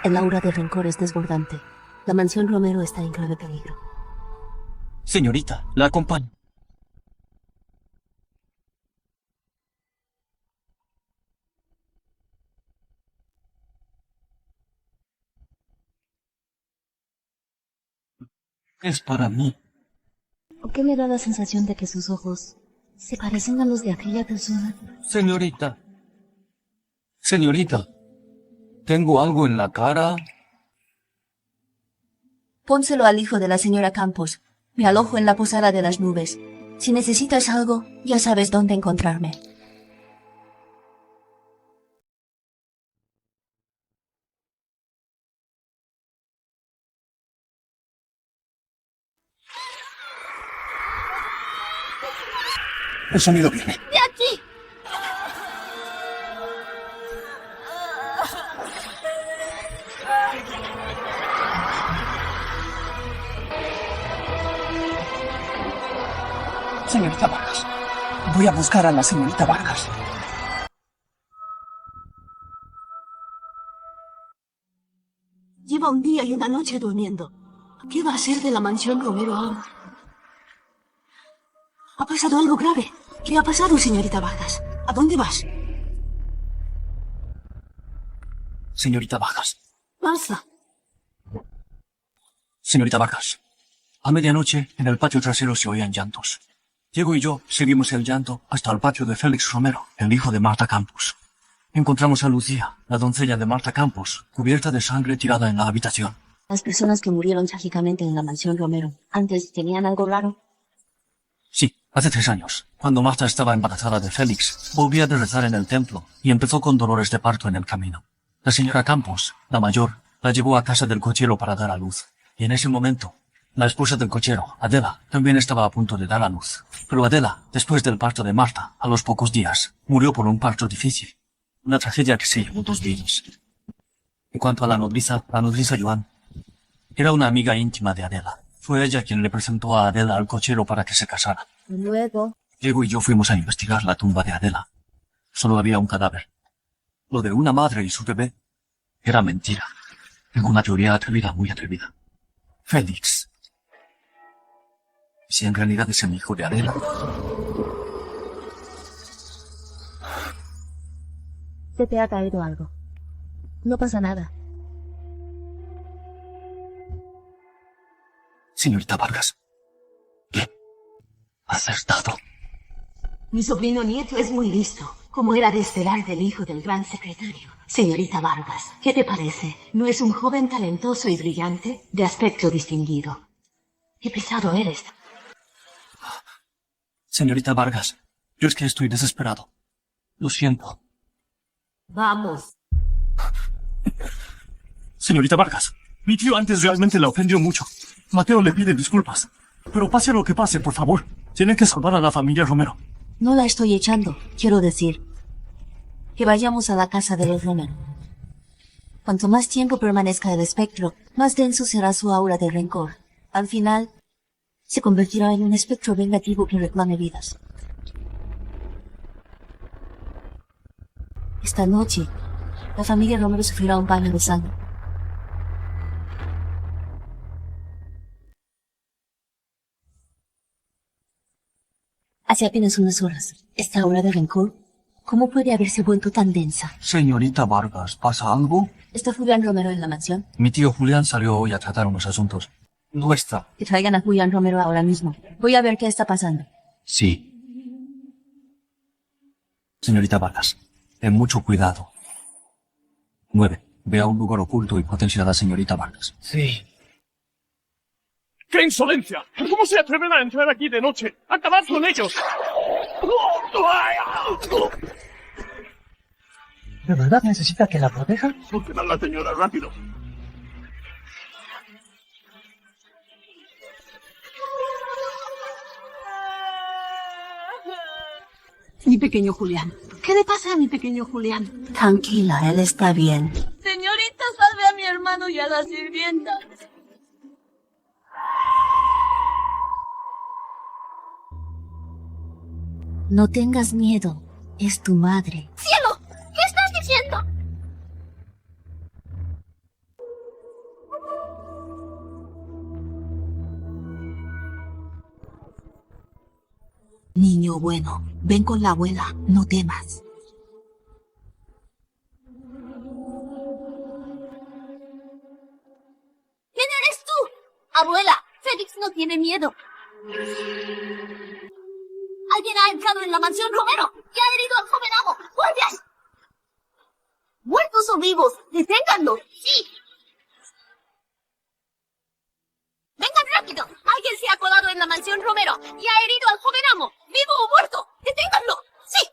El aura de rencor es desbordante. La mansión Romero está en grave peligro. Señorita, la acompaño. Es para mí. ¿Por qué me da la sensación de que sus ojos se parecen a los de aquella persona? Señorita. Señorita. ¿Tengo algo en la cara? Pónselo al hijo de la señora Campos. Me alojo en la posada de las nubes. Si necesitas algo, ya sabes dónde encontrarme. El sonido viene. ¡De aquí! Señorita Vargas. Voy a buscar a la señorita Vargas. Lleva un día y una noche durmiendo. ¿Qué va a hacer de la mansión Romero ahora? Ha pasado algo grave. ¿Qué ha pasado, señorita Vargas? ¿A dónde vas? Señorita Vargas. Basta. Señorita Vargas. A medianoche, en el patio trasero se oían llantos. Diego y yo seguimos el llanto hasta el patio de Félix Romero, el hijo de Marta Campos. Encontramos a Lucía, la doncella de Marta Campos, cubierta de sangre tirada en la habitación. Las personas que murieron trágicamente en la mansión Romero, ¿antes tenían algo raro? Sí, hace 3 años, cuando Marta estaba embarazada de Félix, volvía de rezar en el templo y empezó con dolores de parto en el camino. La señora Campos, la mayor, la llevó a casa del cochero para dar a luz. Y en ese momento, la esposa del cochero, Adela, también estaba a punto de dar a luz. Pero Adela, después del parto de Marta, a los pocos días, murió por un parto difícil. Una tragedia que se llevó 2 vidas. En cuanto a la nodriza Joan, era una amiga íntima de Adela. Fue ella quien le presentó a Adela al cochero para que se casara. Luego, Diego y yo fuimos a investigar la tumba de Adela. Solo había un cadáver. Lo de una madre y su bebé era mentira. Tengo una teoría atrevida, muy atrevida. Félix. Si en realidad es el hijo de Adela. se te ha caído algo. No pasa nada. Señorita Vargas. ¿Qué? Acertado. Mi sobrino nieto es muy listo, como era de esperar del hijo del gran secretario. Señorita Vargas, ¿qué te parece? ¿No es un joven talentoso y brillante, de aspecto distinguido? ¡Qué pesado eres! Señorita Vargas, yo es que estoy desesperado. Lo siento. Vamos. Señorita Vargas, mi tío antes realmente la ofendió mucho. Mateo le pide disculpas. Pero pase lo que pase, por favor. Tiene que salvar a la familia Romero. No la estoy echando, quiero decir. Que vayamos a la casa de los Romero. Cuanto más tiempo permanezca el espectro, más denso será su aura de rencor. Al final, se convertirá en un espectro vengativo que reclame vidas. Esta noche, la familia Romero sufrirá un baño de sangre. Hace apenas unas horas, esta aura de rencor, ¿cómo puede haberse vuelto tan densa? Señorita Vargas, ¿pasa algo? ¿Está Julián Romero en la mansión? Mi tío Julián salió hoy a tratar unos asuntos. No está. Que traigan a Julián Romero ahora mismo. Voy a ver qué está pasando. Sí. Señorita Vargas, ten mucho cuidado. 9. Ve a un lugar oculto y potencia a la señorita Vargas. Sí. ¡Qué insolencia! ¿Cómo se atreven a entrar aquí de noche? ¡Acabad con ellos! ¿De verdad necesita que la proteja? ¡Saquen a la señora rápido! Mi pequeño Julián. ¿Qué le pasa a mi pequeño Julián? Tranquila, él está bien. Señorita, salve a mi hermano y a la sirvienta. No tengas miedo. Es tu madre. ¡Cielo! ¿Qué estás diciendo? Niño bueno, ven con la abuela, no temas. ¿Quién eres tú? Abuela, Félix no tiene miedo. Alguien ha entrado en la mansión Romero y ha herido al joven amo. ¡Guardias! ¿Muertos o vivos? ¡Deténganlo! ¡Sí! ¡Vengan rápido! Alguien se ha colado en la mansión Romero y ha herido al joven amo. ¡Vivo o muerto! ¡Deténganlo! ¡Sí!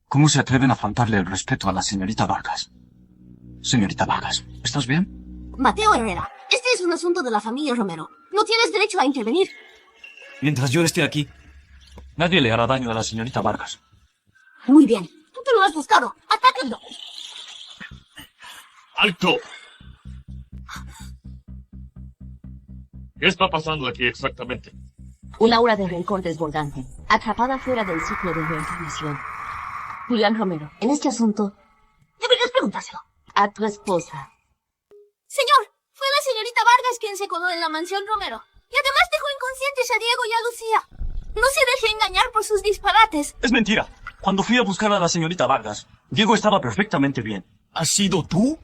¿Cómo se atreven a faltarle el respeto a la señorita Vargas? Señorita Vargas, ¿estás bien? Mateo Herrera, este es un asunto de la familia Romero. No tienes derecho a intervenir. Mientras yo esté aquí, nadie le hará daño a la señorita Vargas. Muy bien, tú te lo has buscado. ¡Atáquenlo! ¡Alto! ¿Qué está pasando aquí exactamente? Un aura de rencor desbordante, atrapada fuera del ciclo de reencarnación. Julián Romero, en este asunto, deberías preguntárselo a tu esposa. Señor, fue la señorita Vargas quien se coló en la mansión Romero. Y además dejó inconscientes a Diego y a Lucía. No se deje engañar por sus disparates. Es mentira. Cuando fui a buscar a la señorita Vargas, Diego estaba perfectamente bien. ¿Has sido tú?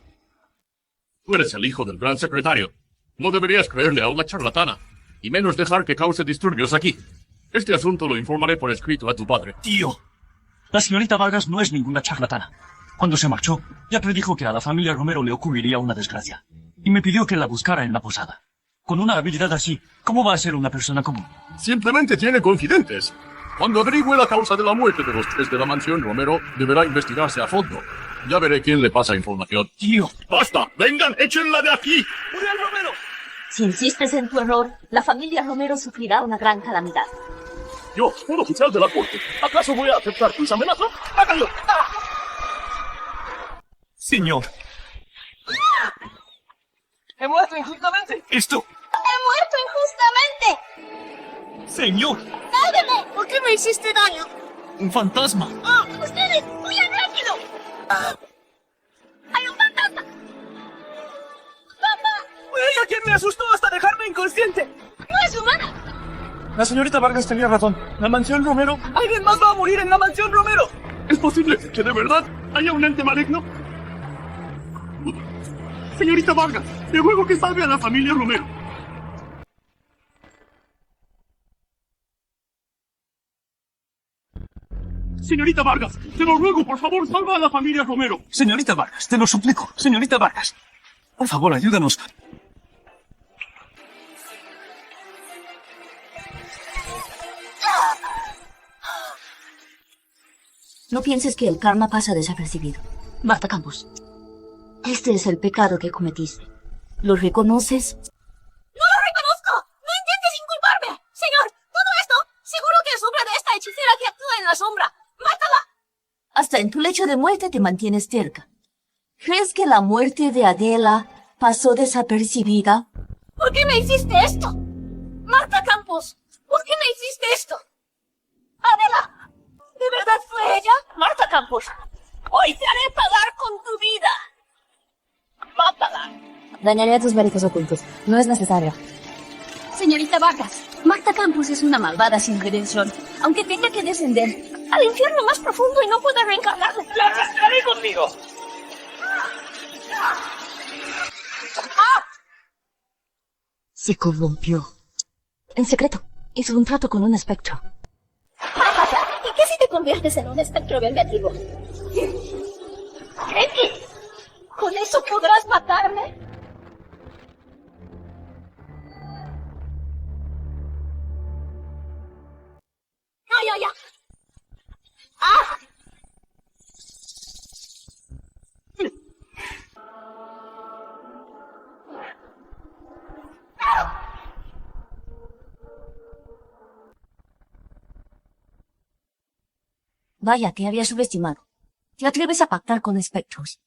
Tú eres el hijo del gran secretario. No deberías creerle a una charlatana, y menos dejar que cause disturbios aquí. Este asunto lo informaré por escrito a tu padre. Tío, la señorita Vargas no es ninguna charlatana. Cuando se marchó, ya predijo que a la familia Romero le ocurriría una desgracia. Y me pidió que la buscara en la posada. Con una habilidad así, ¿cómo va a ser una persona común? Simplemente tiene confidentes. Cuando averigüe la causa de la muerte de los tres de la mansión Romero, deberá investigarse a fondo. Ya veré quién le pasa información. Tío, ¡Basta! ¡Vengan, échenla de aquí! ¡Julián Romero! Si insistes en tu error, la familia Romero sufrirá una gran calamidad. Yo, un oficial de la corte, ¿acaso voy a aceptar tus amenazas? ¡Háganlo! señor. ¡He muerto injustamente! Esto, ¡He muerto injustamente! señor, ¡Sálveme! ¿Por qué me hiciste daño? un fantasma. ¡Ah! ¡Ustedes! ¡Huyan rápido! ¡Hay un fantasma! ¡Papá! ¡Fue ella quien me asustó hasta dejarme inconsciente! ¡No es humana! La señorita Vargas tenía razón. La mansión Romero... ¡Alguien más va a morir en la mansión Romero! ¿Es posible que de verdad haya un ente maligno? Señorita Vargas, le ruego que salve a la familia Romero. Señorita Vargas, te lo ruego, por favor, salva a la familia Romero. Señorita Vargas, te lo suplico. Señorita Vargas, por favor, ayúdanos. No pienses que el karma pasa desapercibido. Marta Campos, este es el pecado que cometiste. ¿Lo reconoces? ¡No lo reconozco! ¡No intentes inculparme! Señor, todo esto seguro que es obra de esta hechicera que actúa en la sombra. ¡Mátala! Hasta en tu lecho de muerte te mantienes terca. ¿Crees que la muerte de Adela pasó desapercibida? ¿Por qué me hiciste esto? Marta Campos, ¿por qué me hiciste esto? Adela, ¿de verdad fue ella? Marta Campos, hoy te haré pagar con tu vida. Mátala. Dañaré a tus méritos ocultos. No es necesario. Señorita Vargas, Marta Campos es una malvada sin redención, aunque tenga que descender al infierno más profundo y no pueda reencarnarse. ¡La arrastraré conmigo! Se corrompió. En secreto, hizo un trato con un espectro. ¿Y qué si te conviertes en un espectro vengativo? ¿Crees que con eso podrás matarme? ¡Ya! ¡Ah! Vaya, te había subestimado. Te atreves a pactar con espectros.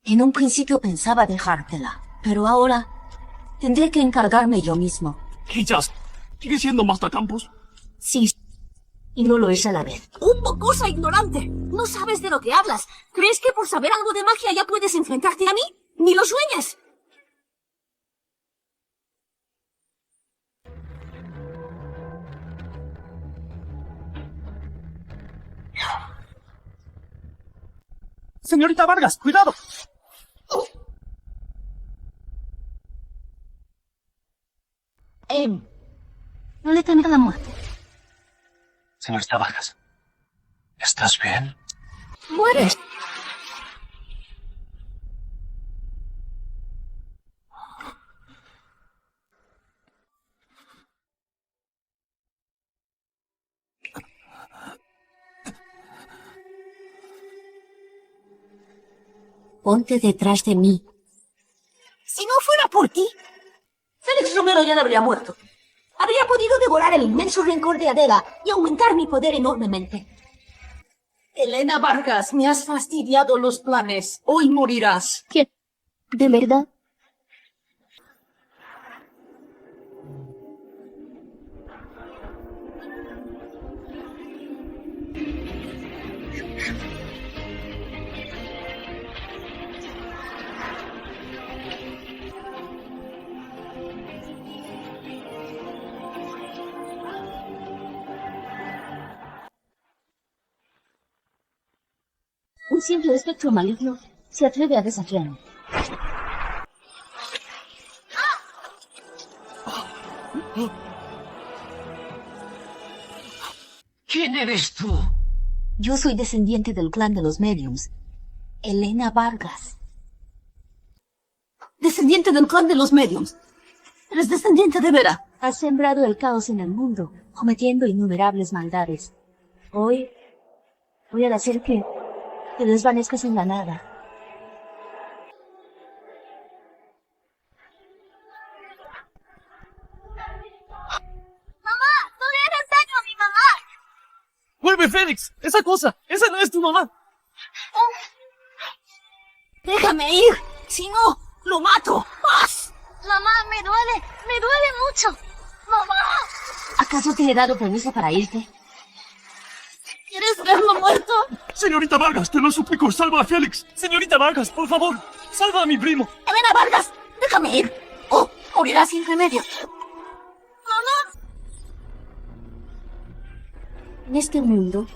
En un principio pensaba dejártela, pero ahora tendré que encargarme yo mismo. Quizás sigue siendo Marta Campos. Sí, y no lo es a la vez. ¡Un mocosa ignorante! No sabes de lo que hablas. ¿Crees que por saber algo de magia ya puedes enfrentarte a mí? ¡Ni lo sueñes! Señorita Vargas, cuidado. No le temen a la muerte. Señorita Vargas, ¿estás bien? ¡Mueres! Ponte detrás de mí. Si no fuera por ti, Félix Romero ya no habría muerto. Habría podido devorar el inmenso rencor de Adela y aumentar mi poder enormemente. Elena Vargas, me has fastidiado los planes. Hoy morirás. ¿Qué? ¿De verdad? Un simple espectro maligno se atreve a desafiarme. ¿Quién eres tú? Yo soy descendiente del clan de los mediums. Elena Vargas. Descendiente del clan de los mediums. Eres descendiente de Vera. Has sembrado el caos en el mundo, cometiendo innumerables maldades. Hoy voy a hacer que te desvanezcas en la nada. ¡Mamá! ¡No le hagas daño a mi mamá! ¡Vuelve, Félix! ¡Esa cosa! ¡Esa no es tu mamá! ¡Déjame ir! Si no, lo mato. ¡Paz! Mamá, me duele mucho. Mamá. ¿Acaso te he dado permiso para irte? ¿Quieres verlo muerto? Señorita Vargas, te lo suplico, salva a Félix. Señorita Vargas, por favor, salva a mi primo. Elena Vargas, déjame ir. ¡Oh! Morirá sin remedio. ¡Mamá! En este mundo,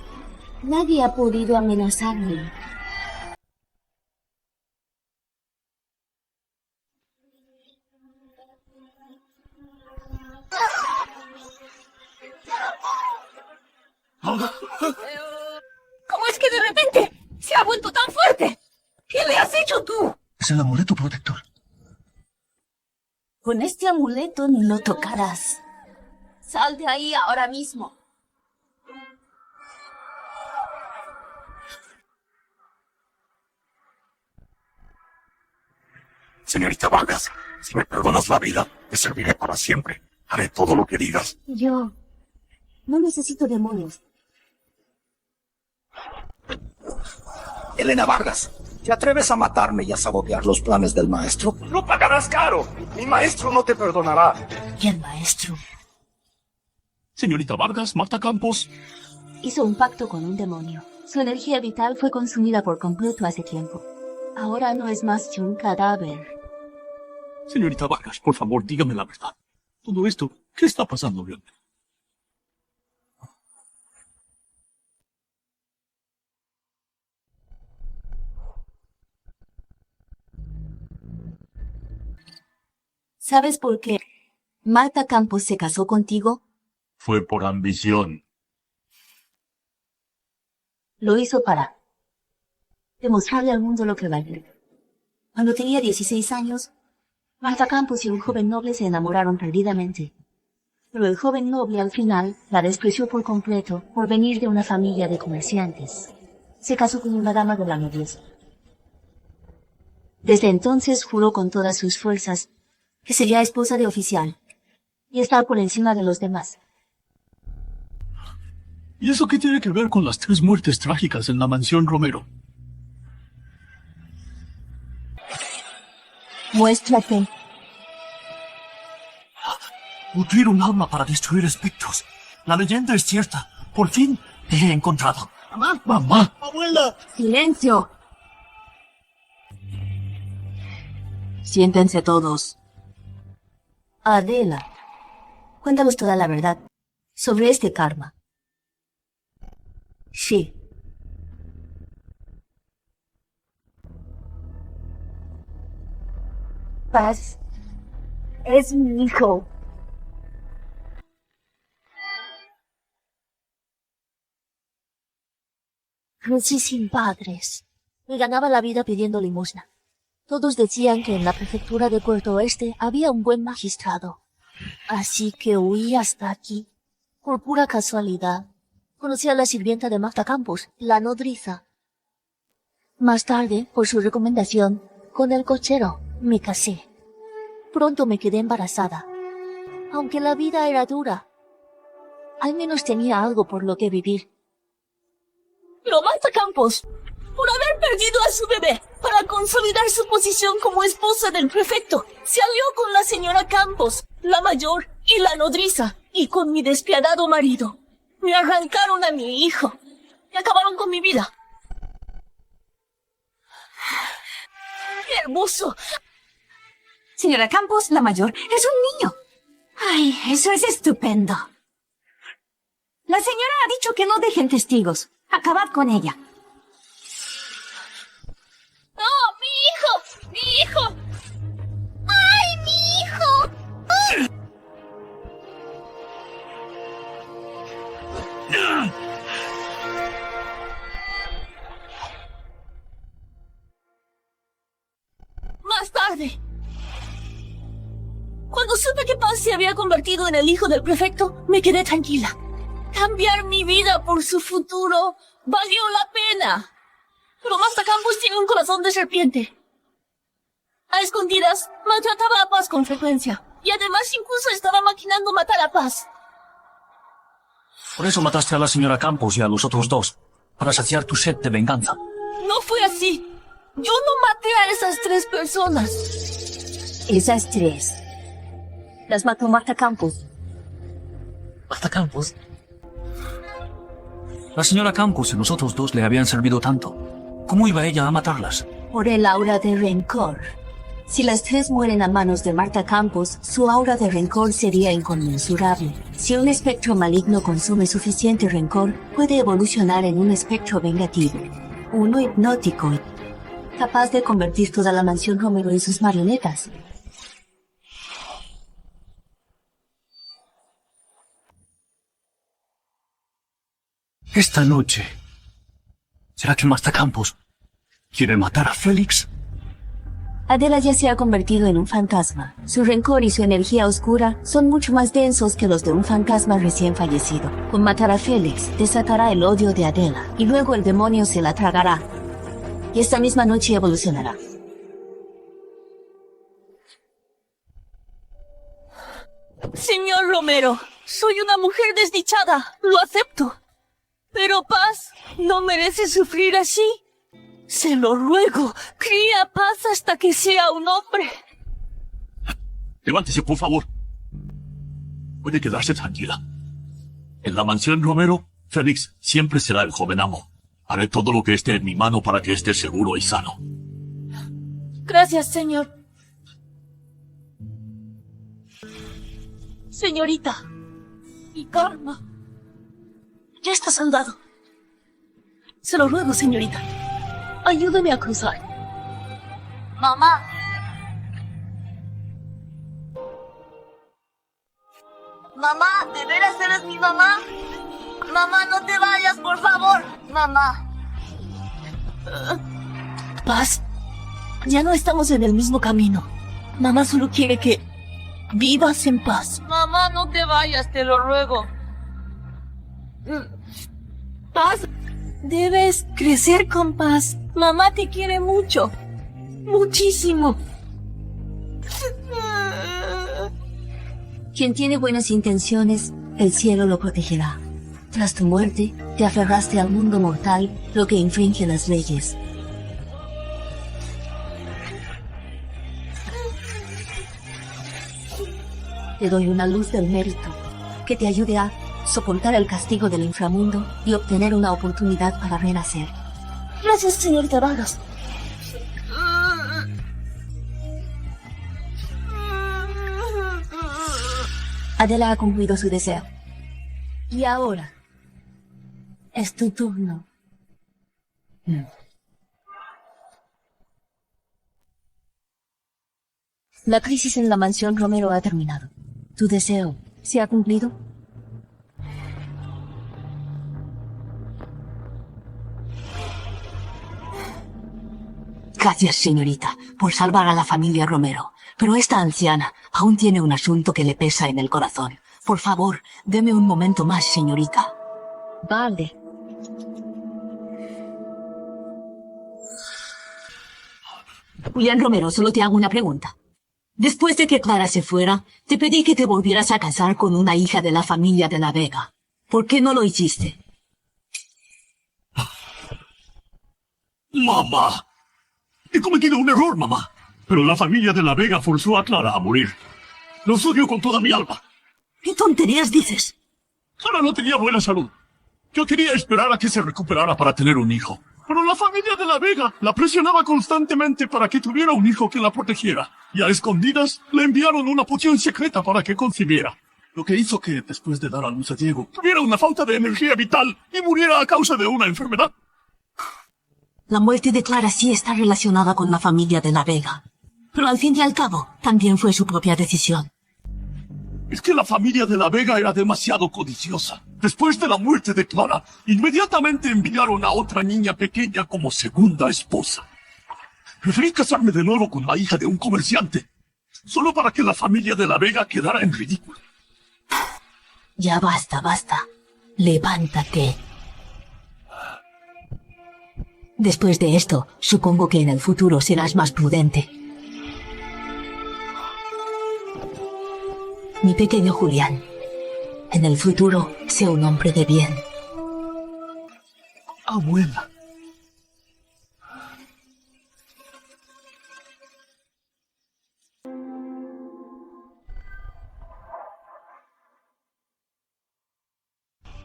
nadie ha podido amenazarme. ¿Cómo es que de repente se ha vuelto tan fuerte? ¿Qué le has hecho tú? Es el amuleto protector. Con este amuleto no lo tocarás. Sal de ahí ahora mismo. Señorita Vargas, si me perdonas la vida, te serviré para siempre. Haré todo lo que digas. Yo no necesito demonios. Elena Vargas, ¿te atreves a matarme y a sabotear los planes del maestro? Lo pagarás caro. Mi maestro no te perdonará. Y el maestro Señorita Vargas, Marta Campos. hizo un pacto con un demonio. Su energía vital fue consumida por completo hace tiempo. Ahora no es más que un cadáver. Señorita Vargas, por favor, dígame la verdad. Todo esto, ¿qué está pasando realmente? ¿Sabes por qué Marta Campos se casó contigo? Fue por ambición. Lo hizo para demostrarle al mundo lo que vale. Cuando tenía 16 años, Marta Campos y un joven noble se enamoraron perdidamente. Pero el joven noble al final la despreció por completo por venir de una familia de comerciantes. Se casó con una dama de la nobleza. Desde entonces juró con todas sus fuerzas que sería esposa de oficial y estar por encima de los demás. ¿Y eso qué tiene que ver con las 3 muertes trágicas en la mansión Romero? Muéstrate. Nutrir un alma para destruir espectros. La leyenda es cierta. Por fin te he encontrado. Mamá. Mamá. Abuela. ¡Silencio! Siéntense todos. Adela, cuéntanos toda la verdad sobre este karma. Sí. Paz es mi hijo. Crecí sin padres. Me ganaba la vida pidiendo limosna. Todos decían que en la prefectura de Puerto Oeste había un buen magistrado. Así que huí hasta aquí. Por pura casualidad, conocí a la sirvienta de Marta Campos, la nodriza. Más tarde, por su recomendación, con el cochero, me casé. Pronto me quedé embarazada. Aunque la vida era dura, al menos tenía algo por lo que vivir. Pero Marta Campos, por haber perdido a su bebé para consolidar su posición como esposa del prefecto, se alió con la señora Campos, la mayor y la nodriza, y con mi despiadado marido. Me arrancaron a mi hijo y acabaron con mi vida. ¡Qué hermoso! Señora Campos, la mayor, es un niño. Ay, eso es estupendo. La señora ha dicho que no dejen testigos. Acabad con ella. ¡No, mi hijo! ¡Mi hijo! ¡Ay, mi hijo! Más tarde, cuando supe que Paz se había convertido en el hijo del prefecto, me quedé tranquila. Cambiar mi vida por su futuro valió la pena. Pero Marta Campos tiene un corazón de serpiente. A escondidas, maltrataba a Paz con frecuencia. Y además incluso estaba maquinando matar a Paz. Por eso mataste a la señora Campos y a los otros dos. Para saciar tu sed de venganza. No fue así. Yo no maté a esas 3 personas. Esas 3 las mató Marta Campos. ¿Marta Campos? La señora Campos y los otros dos le habían servido tanto. ¿Cómo iba ella a matarlas? Por el aura de rencor. Si las 3 mueren a manos de Marta Campos, su aura de rencor sería inconmensurable. Si un espectro maligno consume suficiente rencor, puede evolucionar en un espectro vengativo. Uno hipnótico, capaz de convertir toda la mansión Romero en sus marionetas. Esta noche... ¿Será que Marta Campos quiere matar a Félix? Adela ya se ha convertido en un fantasma. Su rencor y su energía oscura son mucho más densos que los de un fantasma recién fallecido. Con matar a Félix, desatará el odio de Adela, y luego el demonio se la tragará. Y esta misma noche evolucionará. Señor Romero, soy una mujer desdichada. Lo acepto. Pero Paz no merece sufrir así. Se lo ruego, cría Paz hasta que sea un hombre. Levántese, por favor. Puede quedarse tranquila. En la mansión Romero, Félix siempre será el joven amo. Haré todo lo que esté en mi mano para que esté seguro y sano. Gracias, señor. Señorita, mi karma ya está saldado. Se lo ruego, señorita. Ayúdeme a cruzar. Mamá. Mamá, ¿de veras eres mi mamá? Mamá, no te vayas, por favor. Mamá. Paz, ya no estamos en el mismo camino. Mamá solo quiere que vivas en paz. Mamá, no te vayas, te lo ruego. Paz, debes crecer con Paz. Mamá te quiere mucho. Muchísimo. Quien tiene buenas intenciones, el cielo lo protegerá. Tras tu muerte, te aferraste al mundo mortal, lo que infringe las leyes. Te doy una luz del mérito que te ayude a soportar el castigo del inframundo y obtener una oportunidad para renacer. Gracias, señorita Vargas. Adela ha cumplido su deseo. Y ahora es tu turno. La crisis en la mansión Romero ha terminado. ¿Tu deseo se ha cumplido? Gracias, señorita, por salvar a la familia Romero. Pero esta anciana aún tiene un asunto que le pesa en el corazón. Por favor, deme un momento más, señorita. Vale. Julián Romero, solo te hago una pregunta. Después de que Clara se fuera, te pedí que te volvieras a casar con una hija de la familia de la Vega. ¿Por qué no lo hiciste? ¡Mamá! He cometido un error, mamá. Pero la familia de la Vega forzó a Clara a morir. Los odio con toda mi alma. ¿Qué tonterías dices? Clara no tenía buena salud. Yo quería esperar a que se recuperara para tener un hijo. Pero la familia de la Vega la presionaba constantemente para que tuviera un hijo que la protegiera. Y a escondidas le enviaron una poción secreta para que concibiera. Lo que hizo que, después de dar a luz a Diego, tuviera una falta de energía vital y muriera a causa de una enfermedad. La muerte de Clara sí está relacionada con la familia de la Vega. Pero al fin y al cabo, también fue su propia decisión. Es que la familia de la Vega era demasiado codiciosa. Después de la muerte de Clara, inmediatamente enviaron a otra niña pequeña como segunda esposa. Preferí casarme de nuevo con la hija de un comerciante, solo para que la familia de la Vega quedara en ridículo. Ya basta, basta. Levántate. Después de esto, supongo que en el futuro serás más prudente. Mi pequeño Julián, en el futuro, sé un hombre de bien. Abuela.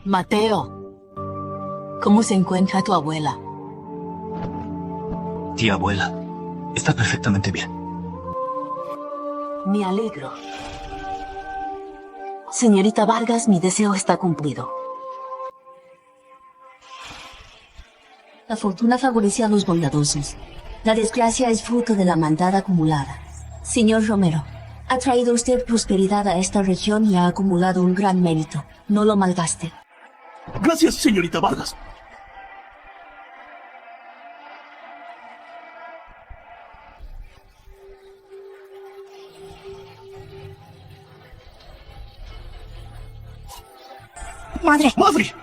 Mateo, ¿cómo se encuentra tu abuela? Tía abuela, está perfectamente bien. Me alegro. Señorita Vargas, mi deseo está cumplido. La fortuna favorece a los bondadosos. La desgracia es fruto de la maldad acumulada. Señor Romero, ha traído usted prosperidad a esta región y ha acumulado un gran mérito. No lo malgaste. Gracias, señorita Vargas. Madre. ¡Madre!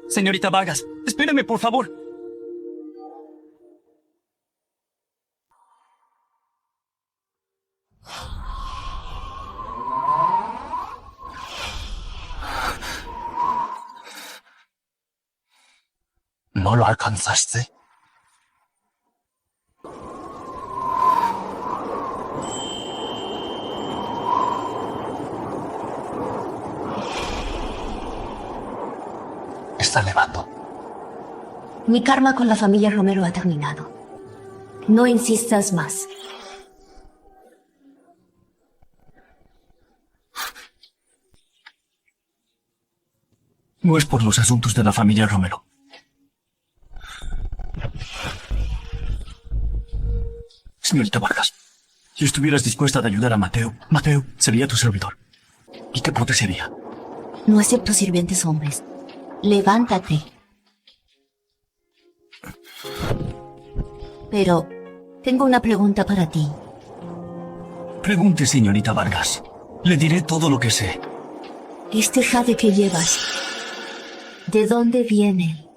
Señorita Vargas, espéreme, por favor. ¿No lo alcanzaste? Está nevando. Mi karma con la familia Romero ha terminado. No insistas más. No es por los asuntos de la familia Romero. Señorita Vargas, si estuvieras dispuesta a ayudar a Mateo, Mateo sería tu servidor. Y te protegería. No acepto sirvientes hombres. Levántate. Pero tengo una pregunta para ti. Pregunte, señorita Vargas. Le diré todo lo que sé. Este jade que llevas, ¿de dónde viene?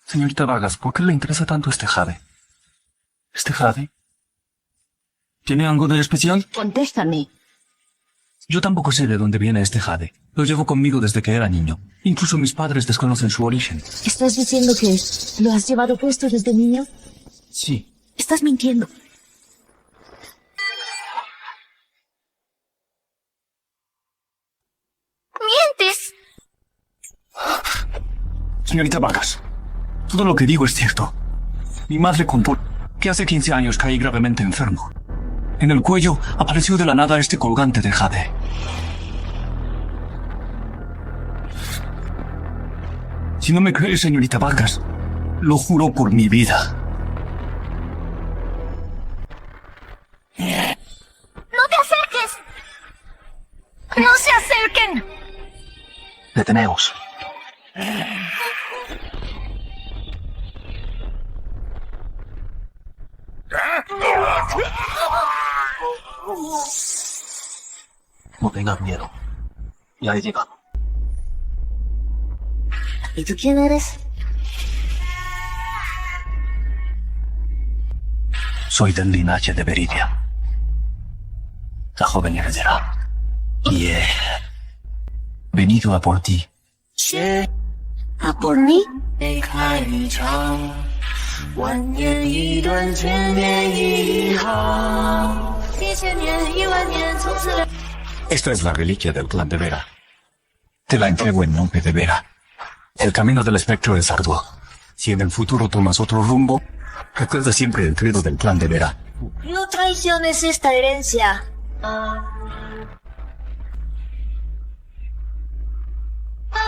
Señorita Vargas, ¿por qué le interesa tanto este jade? ¿Este jade? ¿Tiene algo de especial? Contéstame. Yo tampoco sé de dónde viene este jade. Lo llevo conmigo desde que era niño. Incluso mis padres desconocen su origen. ¿Estás diciendo que lo has llevado puesto desde niño? Sí. Estás mintiendo. ¡Mientes! Señorita Vargas, todo lo que digo es cierto. Mi madre contó que hace 15 años caí gravemente enfermo. En el cuello apareció de la nada este colgante de jade. Si no me cree, señorita Vargas, lo juro por mi vida. ¡No te acerques! ¡No se acerquen! Deteneos. No tengas miedo. Ya he llegado. ¿Y tú quién eres? Soy del linaje de Veridia, la joven heredera. Y he venido a por ti. ¿A por mí? Esta es la reliquia del clan de Vera. Te la entrego en nombre de Vera. El camino del espectro es arduo. Si en el futuro tomas otro rumbo, recuerda siempre el credo del clan de Vera. No traiciones esta herencia.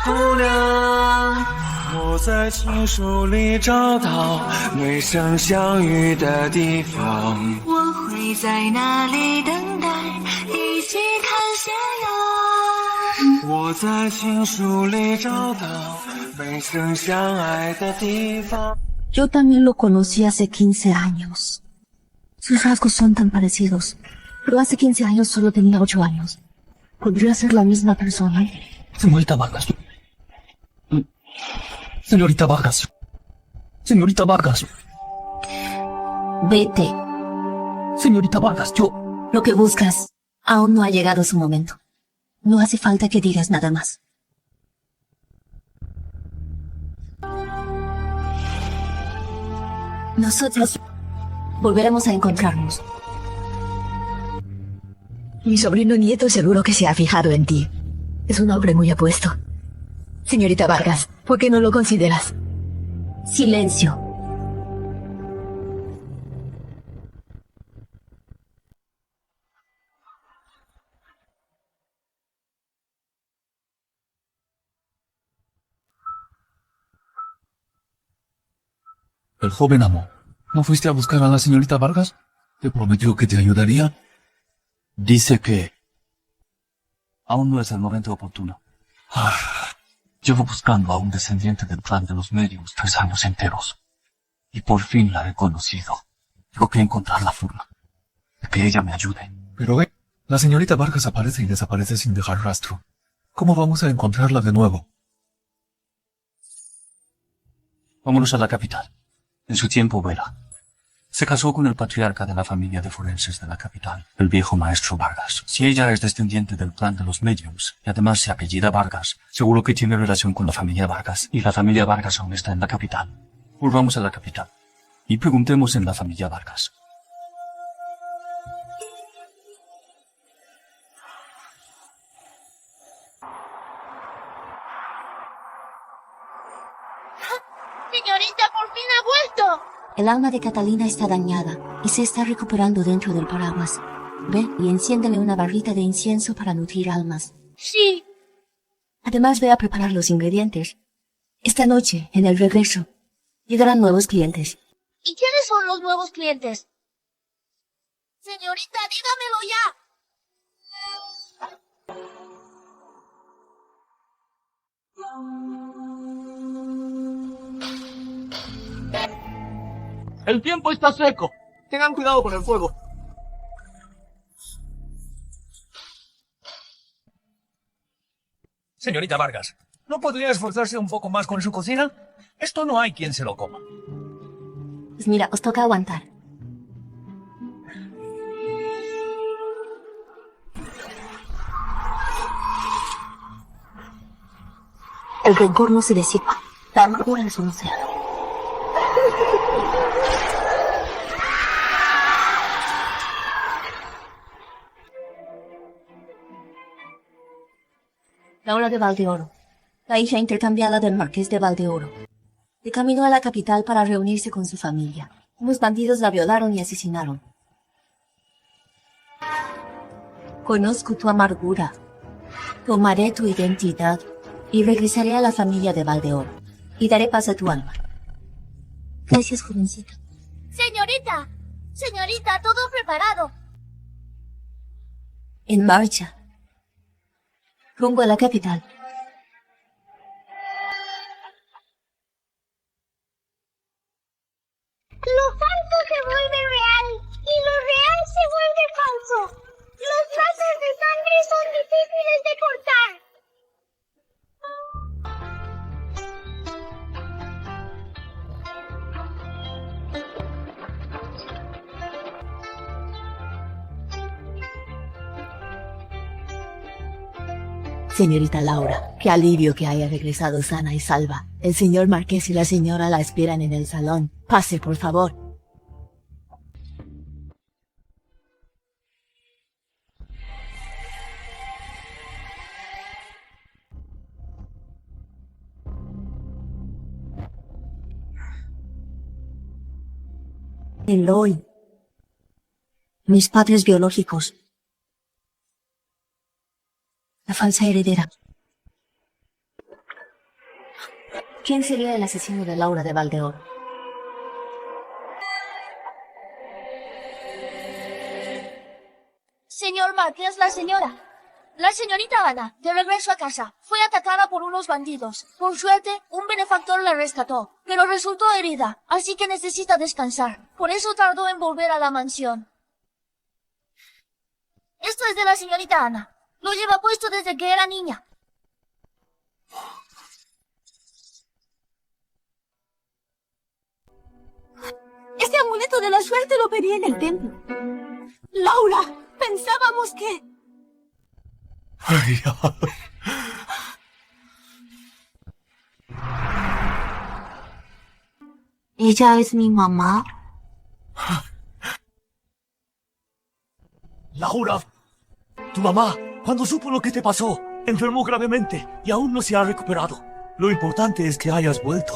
姑娘，我在情书里找到没生相遇的地方。我会在那里等待，一起看斜阳。我在情书里找到没生相爱的地方。 Yo también lo conocí hace 15 años. Sus rasgos son tan parecidos. Pero hace 15 años solo tenía 8 años. ¿Podría ser la misma persona? Señorita Vargas. Señorita Vargas. Señorita Vargas. Vete. Señorita Vargas, yo... Lo que buscas aún no ha llegado su momento. No hace falta que digas nada más. Nosotros volveremos a encontrarnos. Mi sobrino nieto seguro que se ha fijado en ti. Es un hombre muy apuesto. Señorita Vargas, ¿por qué no lo consideras? Silencio. El joven amo. ¿No fuiste a buscar a la señorita Vargas? ¿Te prometió que te ayudaría? Dice que... aún no es el momento oportuno. Llevo buscando a un descendiente del clan de los medios 3 años enteros. Y por fin la he conocido. Tengo que encontrar la forma de que ella me ayude. Pero ve, la señorita Vargas aparece y desaparece sin dejar rastro. ¿Cómo vamos a encontrarla de nuevo? Vámonos a la capital. En su tiempo, Vera se casó con el patriarca de la familia de forenses de la capital, el viejo maestro Vargas. Si ella es descendiente del clan de los mediums y además se apellida Vargas, seguro que tiene relación con la familia Vargas. Y la familia Vargas aún está en la capital. Volvamos a la capital y preguntemos en la familia Vargas. Señorita, por fin ha vuelto. El alma de Catalina está dañada y se está recuperando dentro del paraguas. Ve y enciéndele una barrita de incienso para nutrir almas. Sí. Además, ve a preparar los ingredientes. Esta noche, en el regreso, llegarán nuevos clientes. ¿Y quiénes son los nuevos clientes? Señorita, dígamelo ya. El tiempo está seco. Tengan cuidado con el fuego. Señorita Vargas, ¿no podría esforzarse un poco más con su cocina? Esto no hay quien se lo coma. Pues mira, os toca aguantar. El rencor no se disipa. La amargura es un océano. Laura de Valdeoro, la hija intercambiada del marqués de Valdeoro. De camino a la capital para reunirse con su familia. Unos bandidos la violaron y asesinaron. Conozco tu amargura. Tomaré tu identidad y regresaré a la familia de Valdeoro. Y daré paz a tu alma. Gracias, jovencita. Señorita, señorita, todo preparado. En marcha. Rumbo a la capital. Lo falso se vuelve real y lo real se vuelve falso. Los lazos de sangre son difíciles de cortar. Señorita Laura, qué alivio que haya regresado sana y salva. El señor Marqués y la señora la esperan en el salón. Pase, por favor. Eloy. Mis padres biológicos. La falsa heredera. ¿Quién sería el asesino de Laura de Valdeoro? Señor Marqués, la señora. La señorita Ana, de regreso a casa, fue atacada por unos bandidos. Por suerte, un benefactor la rescató, pero resultó herida, así que necesita descansar. Por eso tardó en volver a la mansión. Esto es de la señorita Ana. Lo lleva puesto desde que era niña. Este amuleto de la suerte lo pedí en el templo. Laura, pensábamos que... Ay, ¿Ella es mi mamá? Laura, tu mamá, cuando supo lo que te pasó, enfermó gravemente y aún no se ha recuperado. Lo importante es que hayas vuelto.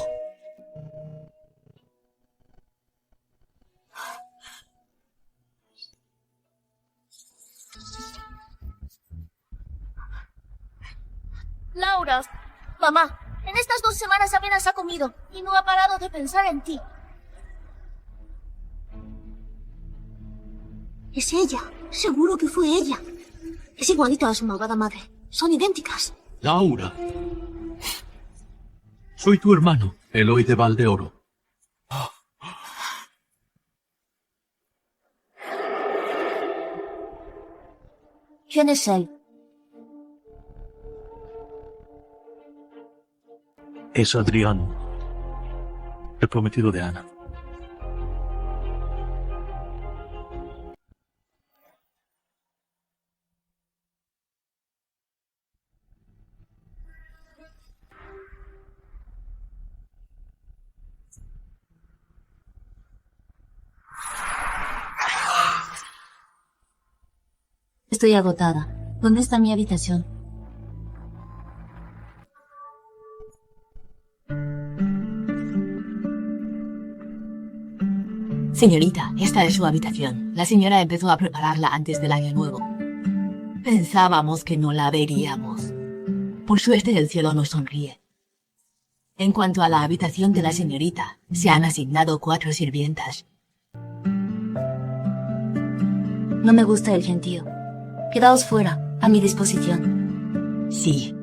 Laura, mamá, en estas 2 semanas apenas ha comido y no ha parado de pensar en ti. Es ella, seguro que fue ella. Es igualita a su malvada madre. Son idénticas. Laura. Soy tu hermano, Eloy de Valdeoro. ¿Quién es él? Es Adriano, el prometido de Ana. Estoy agotada. ¿Dónde está mi habitación? Señorita, esta es su habitación. La señora empezó a prepararla antes del año nuevo. Pensábamos que no la veríamos. Por suerte el cielo nos sonríe. En cuanto a la habitación de la señorita, se han asignado 4 sirvientas. No me gusta el gentío. Quedaos fuera, a mi disposición. Sí.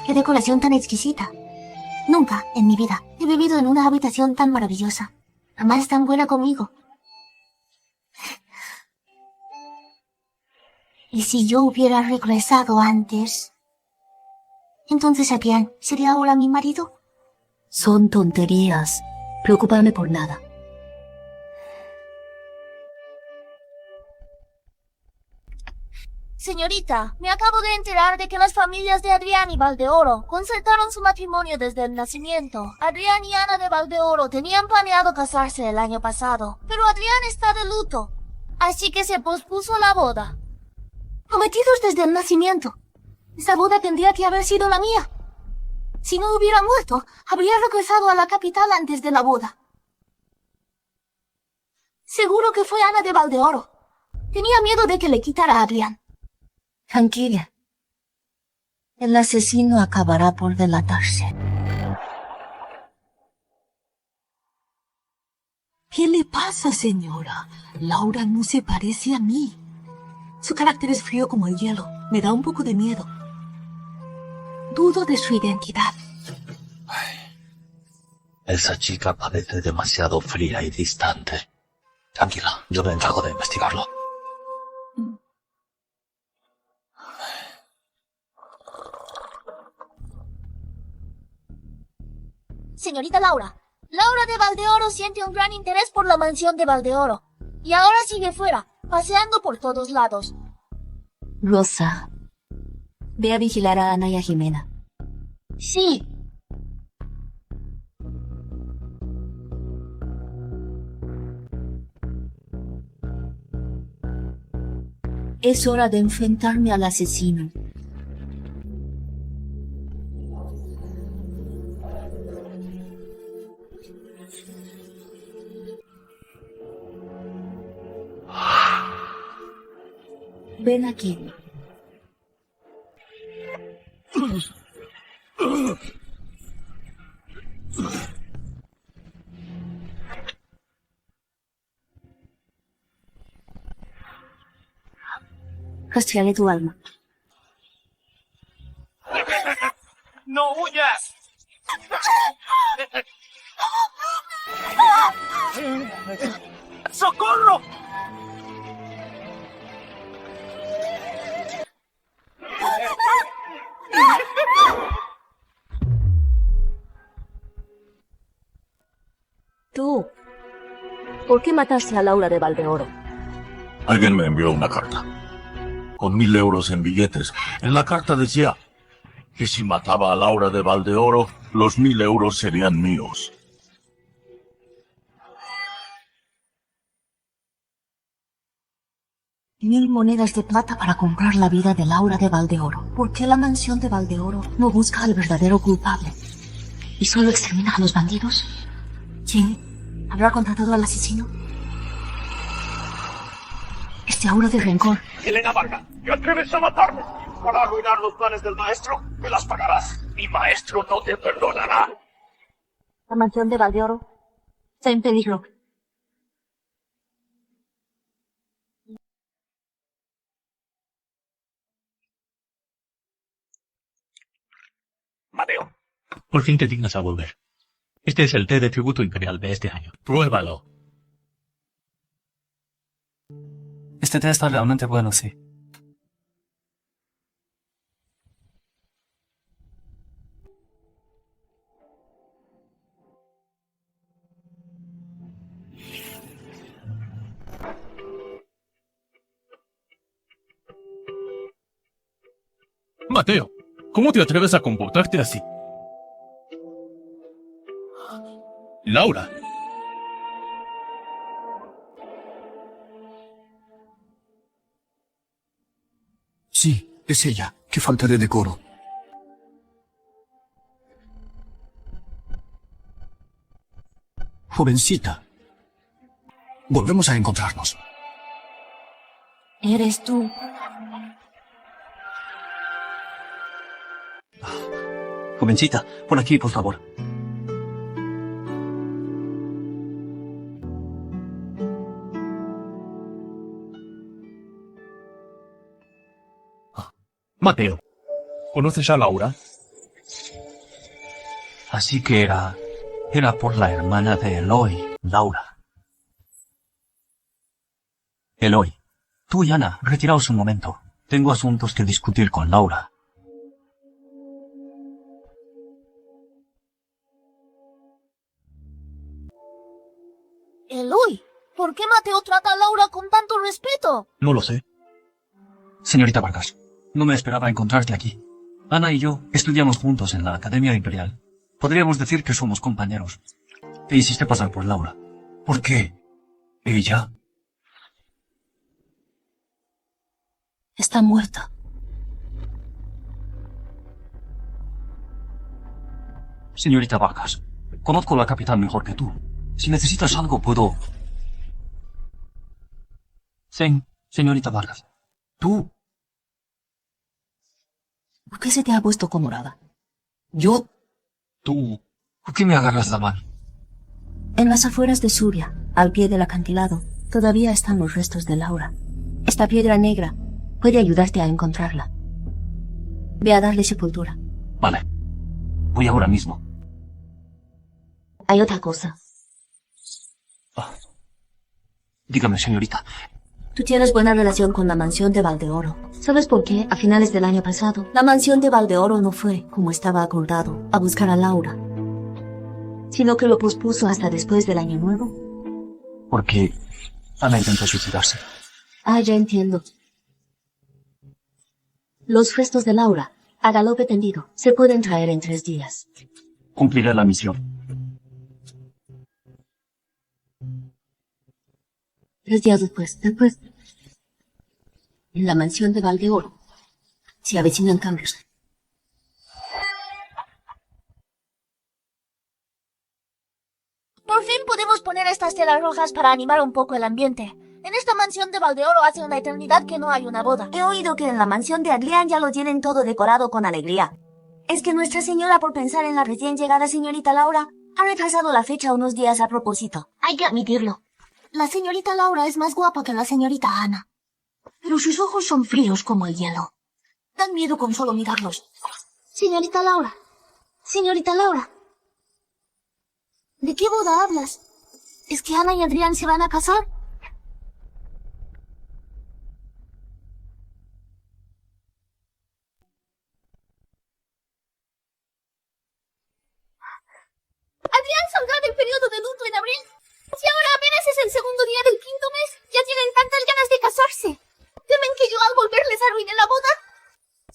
¡Qué decoración tan exquisita! Nunca, en mi vida, he vivido en una habitación tan maravillosa. Mamá es tan buena conmigo. ¿Y si yo hubiera regresado antes? Entonces, Adrián, ¿sería ahora mi marido? Son tonterías. Preocuparme por nada. Señorita, me acabo de enterar de que las familias de Adrián y Valdeoro concertaron su matrimonio desde el nacimiento. Adrián y Ana de Valdeoro tenían planeado casarse el año pasado, pero Adrián está de luto, así que se pospuso la boda. Prometidos desde el nacimiento. Esa boda tendría que haber sido la mía. Si no hubiera muerto, habría regresado a la capital antes de la boda. Seguro que fue Ana de Valdeoro. Tenía miedo de que le quitara a Adrián. Tranquila. El asesino acabará por delatarse. ¿Qué le pasa, señora? Laura no se parece a mí. Su carácter es frío como el hielo. Me da un poco de miedo. Dudo de su identidad. Esa chica parece demasiado fría y distante. Tranquila, yo me encargo de investigarlo. Señorita Laura, Laura de Valdeoro siente un gran interés por la mansión de Valdeoro. Y ahora sigue fuera, paseando por todos lados. Rosa, ve a vigilar a Ana y a Jimena. Sí. Es hora de enfrentarme al asesino. Ven aquí. Rastrearé tu alma. ¡No huyas! ¡Socorro! Tú, ¿por qué mataste a Laura de Valdeoro? Alguien me envió una carta. Con 1000 euros en billetes. En la carta decía que si mataba a Laura de Valdeoro, los 1000 euros serían míos. Mil monedas de plata para comprar la vida de Laura de Valdeoro. ¿Por qué la mansión de Valdeoro no busca al verdadero culpable? ¿Y solo extermina a los bandidos? ¿Quién habrá contratado al asesino? Este aura de rencor. Elena Varga, ¿te atreves a matarme? Para arruinar los planes del maestro, me las pagarás. Mi maestro no te perdonará. La mansión de Valdeoro está en peligro. Mateo. Por fin te dignas a volver. Este es el té de tributo imperial de este año. Pruébalo. Este té está realmente bueno, sí. Mateo, ¿cómo te atreves a comportarte así? Laura. Sí, es ella. Qué falta de decoro. Jovencita. Volvemos a encontrarnos. ¿Eres tú? Jovencita, por aquí, por favor. Mateo, ¿conoces a Laura? Así que era por la hermana de Eloy, Laura. Eloy, tú y Ana, retiraos un momento. Tengo asuntos que discutir con Laura. Eloy, ¿por qué Mateo trata a Laura con tanto respeto? No lo sé. Señorita Vargas, no me esperaba encontrarte aquí. Ana y yo estudiamos juntos en la Academia Imperial. Podríamos decir que somos compañeros. Te hiciste pasar por Laura. ¿Por qué? ¿Ella? Está muerta. Señorita Vargas, conozco a la capital mejor que tú. Si necesitas algo, puedo... Señorita Vargas. Tú... ¿Por qué se te ha puesto colorada? Yo... Tú... ¿Por qué me agarras la mano? En las afueras de Suria, al pie del acantilado, todavía están los restos de Laura. Esta piedra negra puede ayudarte a encontrarla. Ve a darle sepultura. Vale. Voy ahora mismo. Hay otra cosa. Dígame, señorita. Tú tienes buena relación con la mansión de Valdeoro. ¿Sabes por qué? A finales del año pasado, la mansión de Valdeoro no fue, como estaba acordado, a buscar a Laura, sino que lo pospuso hasta después del año nuevo. Porque Ana intentó suicidarse. Ah, ya entiendo. Los restos de Laura, a galope tendido, se pueden traer en 3 días. Cumpliré la misión. 3 días después, en la mansión de Valdeoro, se avecinan cambios. Por fin podemos poner estas telas rojas para animar un poco el ambiente. En esta mansión de Valdeoro hace una eternidad que no hay una boda. He oído que en la mansión de Adrián ya lo tienen todo decorado con alegría. Es que Nuestra Señora, por pensar en la recién llegada señorita Laura, ha retrasado la fecha unos días a propósito. Hay que admitirlo. La señorita Laura es más guapa que la señorita Ana. Pero sus ojos son fríos como el hielo. Dan miedo con solo mirarlos. Señorita Laura. Señorita Laura. ¿De qué boda hablas? ¿Es que Ana y Adrián se van a casar? Adrián saldrá del periodo de luto en abril. Si ahora apenas es el segundo día del 5.º mes, ya tienen tantas ganas de casarse. ¿Temen que yo al volverles arruine la boda?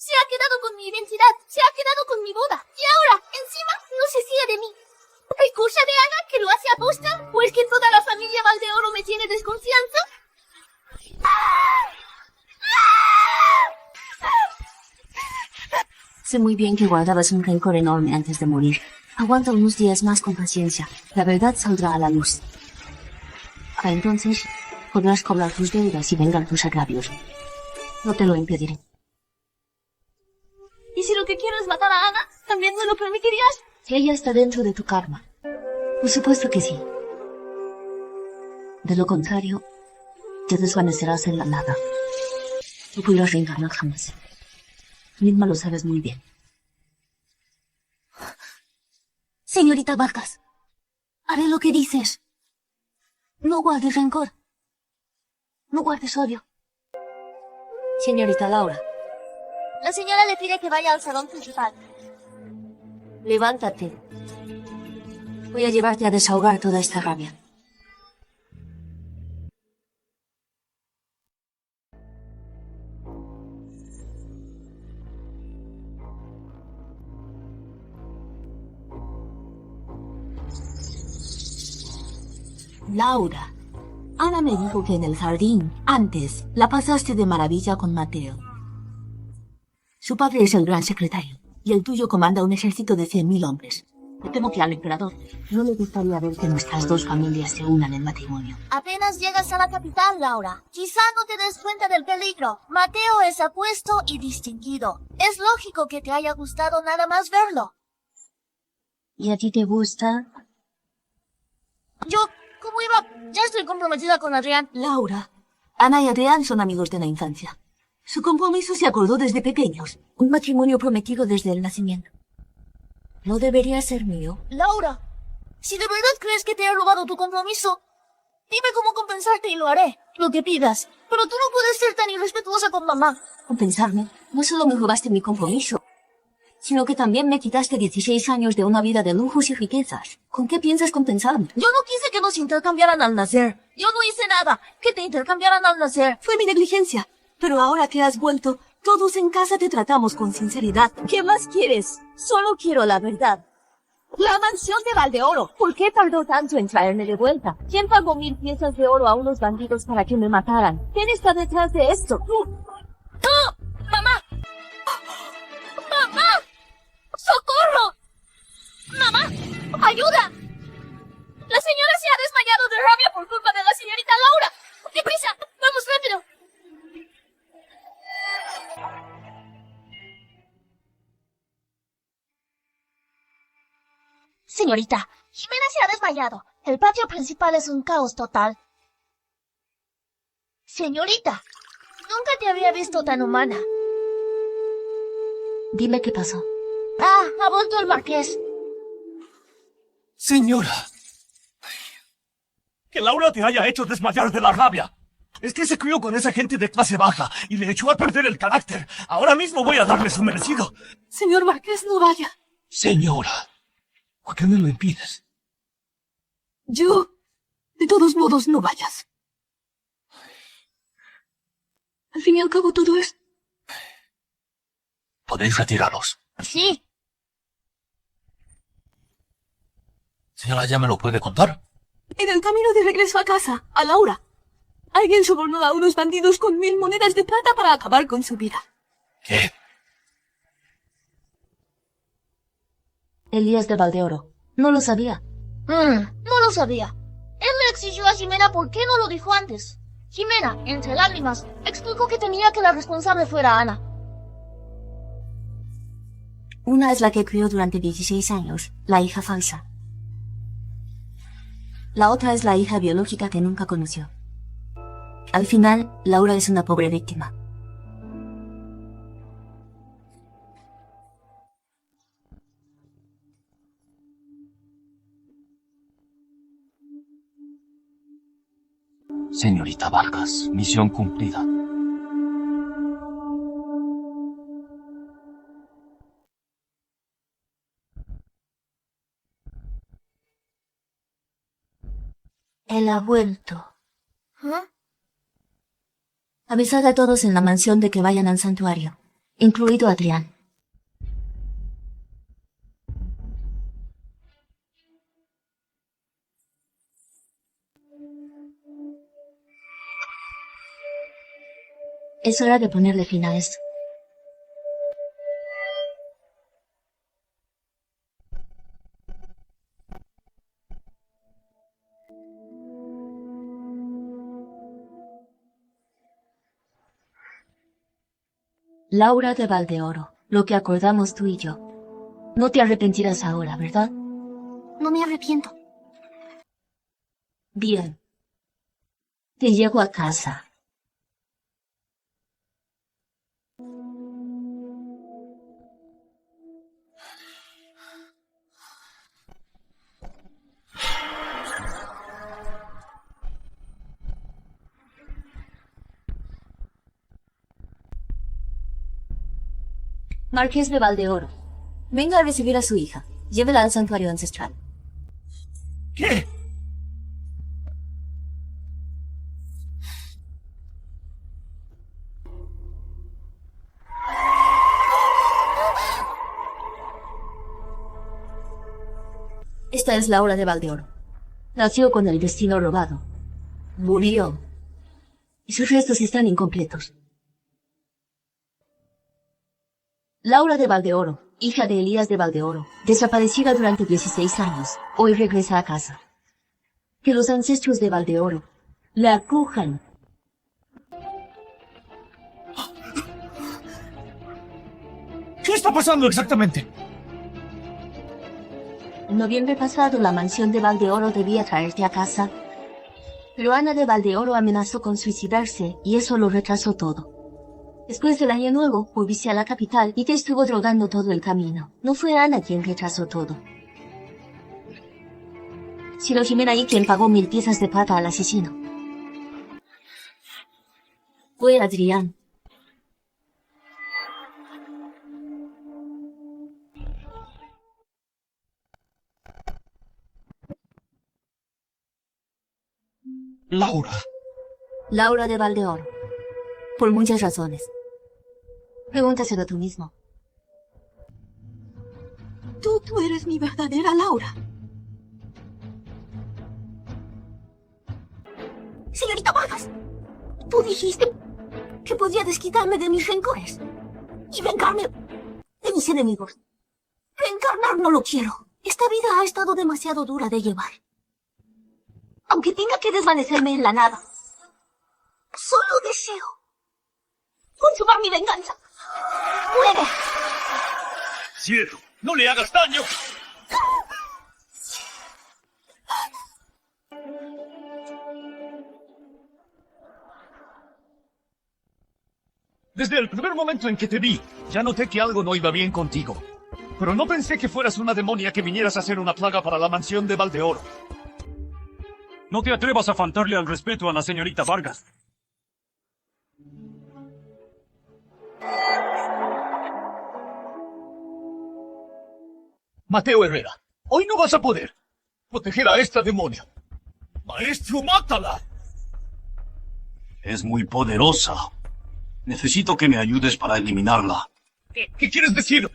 Se ha quedado con mi identidad, se ha quedado con mi boda. Y ahora, encima, no se fía de mí. ¿Hay cosa de Ana que lo hace aposta? ¿O es que toda la familia Valdeoro me tiene desconfianza? Sé muy bien que guardabas un rencor enorme antes de morir. Aguanta unos días más con paciencia. La verdad saldrá a la luz. Para entonces, podrás cobrar tus deudas y vengar tus agravios. No te lo impediré. ¿Y si lo que quiero es matar a Ana, también me lo permitirías? Ella está dentro de tu karma. Por supuesto que sí. De lo contrario, te desvanecerás en la nada. No podrás reencarnar jamás. Tú misma lo sabes muy bien. Señorita Vargas, haré lo que dices. No guardes rencor. No guardes odio. Señorita Laura, La señora le pide que vaya al salón principal. levántate. Voy a llevarte a desahogar toda esta rabia. Laura, Ana me dijo que en el jardín, antes, la pasaste de maravilla con Mateo. Su padre es el gran secretario, y el tuyo comanda un ejército de 100.000 hombres. Me temo que al emperador no le gustaría ver que nuestras dos familias se unan en matrimonio. Apenas llegas a la capital, Laura. Quizá no te des cuenta del peligro. Mateo es apuesto y distinguido. Es lógico que te haya gustado nada más verlo. ¿Y a ti te gusta? Yo, ¿cómo iba? Ya estoy comprometida con Adrián. Laura, Ana y Adrián son amigos de la infancia. Su compromiso se acordó desde pequeños. Un matrimonio prometido desde el nacimiento. ¿No debería ser mío? Laura, si de verdad crees que te he robado tu compromiso, dime cómo compensarte y lo haré. Lo que pidas. Pero tú no puedes ser tan irrespetuosa con mamá. Compensarme. No solo me robaste mi compromiso, sino que también me quitaste 16 años de una vida de lujos y riquezas. ¿Con qué piensas compensarme? Yo no quise que nos intercambiaran al nacer. Yo no hice nada. Que te intercambiaran al nacer. Fue mi negligencia. Pero ahora que has vuelto, todos en casa te tratamos con sinceridad. ¿Qué más quieres? Solo quiero la verdad. La mansión de Valdeoro. ¿Por qué tardó tanto en traerme de vuelta? ¿Quién pagó 1000 piezas de oro a unos bandidos para que me mataran? ¿Quién está detrás de esto? ¡No! ¡Mamá! ¡Mamá! ¡Socorro! ¡Mamá! ¡Ayuda! La señora se ha desmayado de rabia por culpa de la señorita Laura. ¡Deprisa! ¡Vamos rápido! Señorita, Jimena se ha desmayado. El patio principal es un caos total. Señorita, nunca te había visto tan humana. Dime qué pasó. Ah, ha vuelto el marqués. Señora. Que Laura te haya hecho desmayar de la rabia. Es que se crió con esa gente de clase baja y le echó a perder el carácter. Ahora mismo voy a darle su merecido. Señor Marqués, no vaya. Señora, ¿por qué me lo impides? Yo... De todos modos, no vayas. Al fin y al cabo, todo es... Podéis retiraros. Sí. Señora, ¿ya me lo puede contar? En el camino de regreso a casa, a Laura, alguien sobornó a unos bandidos con 1000 monedas de plata para acabar con su vida. ¿Qué? Elías de Valdeoro. No lo sabía. No lo sabía. Él le exigió a Jimena por qué no lo dijo antes. Jimena, entre lágrimas, explicó que tenía que la responsable fuera Ana. Una es la que crió durante 16 años, la hija falsa. La otra es la hija biológica que nunca conoció. Al final, Laura es una pobre víctima. Señorita Vargas, misión cumplida. Él ha vuelto. ¿Ah? Avisad a todos en la mansión de que vayan al santuario, incluido Adrián. Es hora de ponerle fin a esto. Laura de Valdeoro, lo que acordamos tú y yo. No te arrepentirás ahora, ¿verdad? No me arrepiento. Bien. Te llevo a casa. Marqués de Valdeoro, venga a recibir a su hija. Llévela al santuario ancestral. ¿Qué? Esta es Laura de Valdeoro. Nació con el destino robado. Murió. Y sus restos están incompletos. Laura de Valdeoro, hija de Elías de Valdeoro, desaparecida durante 16 años, hoy regresa a casa. Que los ancestros de Valdeoro la acojan. ¿Qué está pasando exactamente? En noviembre pasado, la mansión de Valdeoro debía traerte a casa, pero Ana de Valdeoro amenazó con suicidarse y eso lo retrasó todo. Después del año nuevo, volviste a la capital y te estuvo drogando todo el camino. No fue Ana quien retrasó todo, sino Jimena y quien pagó 1000 piezas de plata al asesino. Fue Adrián. Laura. Laura de Valdeoro. Por muchas razones. Pregúntaselo tú mismo. Tú eres mi verdadera Laura. Señorita Vargas, tú dijiste que podía desquitarme de mis rencores y vengarme de mis enemigos. Reencarnar no lo quiero. Esta vida ha estado demasiado dura de llevar. Aunque tenga que desvanecerme en la nada, solo deseo consumar mi venganza. ¡Muere! ¡Cielo! ¡No le hagas daño! Desde el primer momento en que te vi, ya noté que algo no iba bien contigo. Pero no pensé que fueras una demonia que vinieras a ser una plaga para la mansión de Valdeoro. No te atrevas a faltarle al respeto a la señorita Vargas. Mateo Herrera, hoy no vas a poder proteger a esta demonia. Maestro, mátala. Es muy poderosa. Necesito que me ayudes para eliminarla. ¿Qué quieres decir?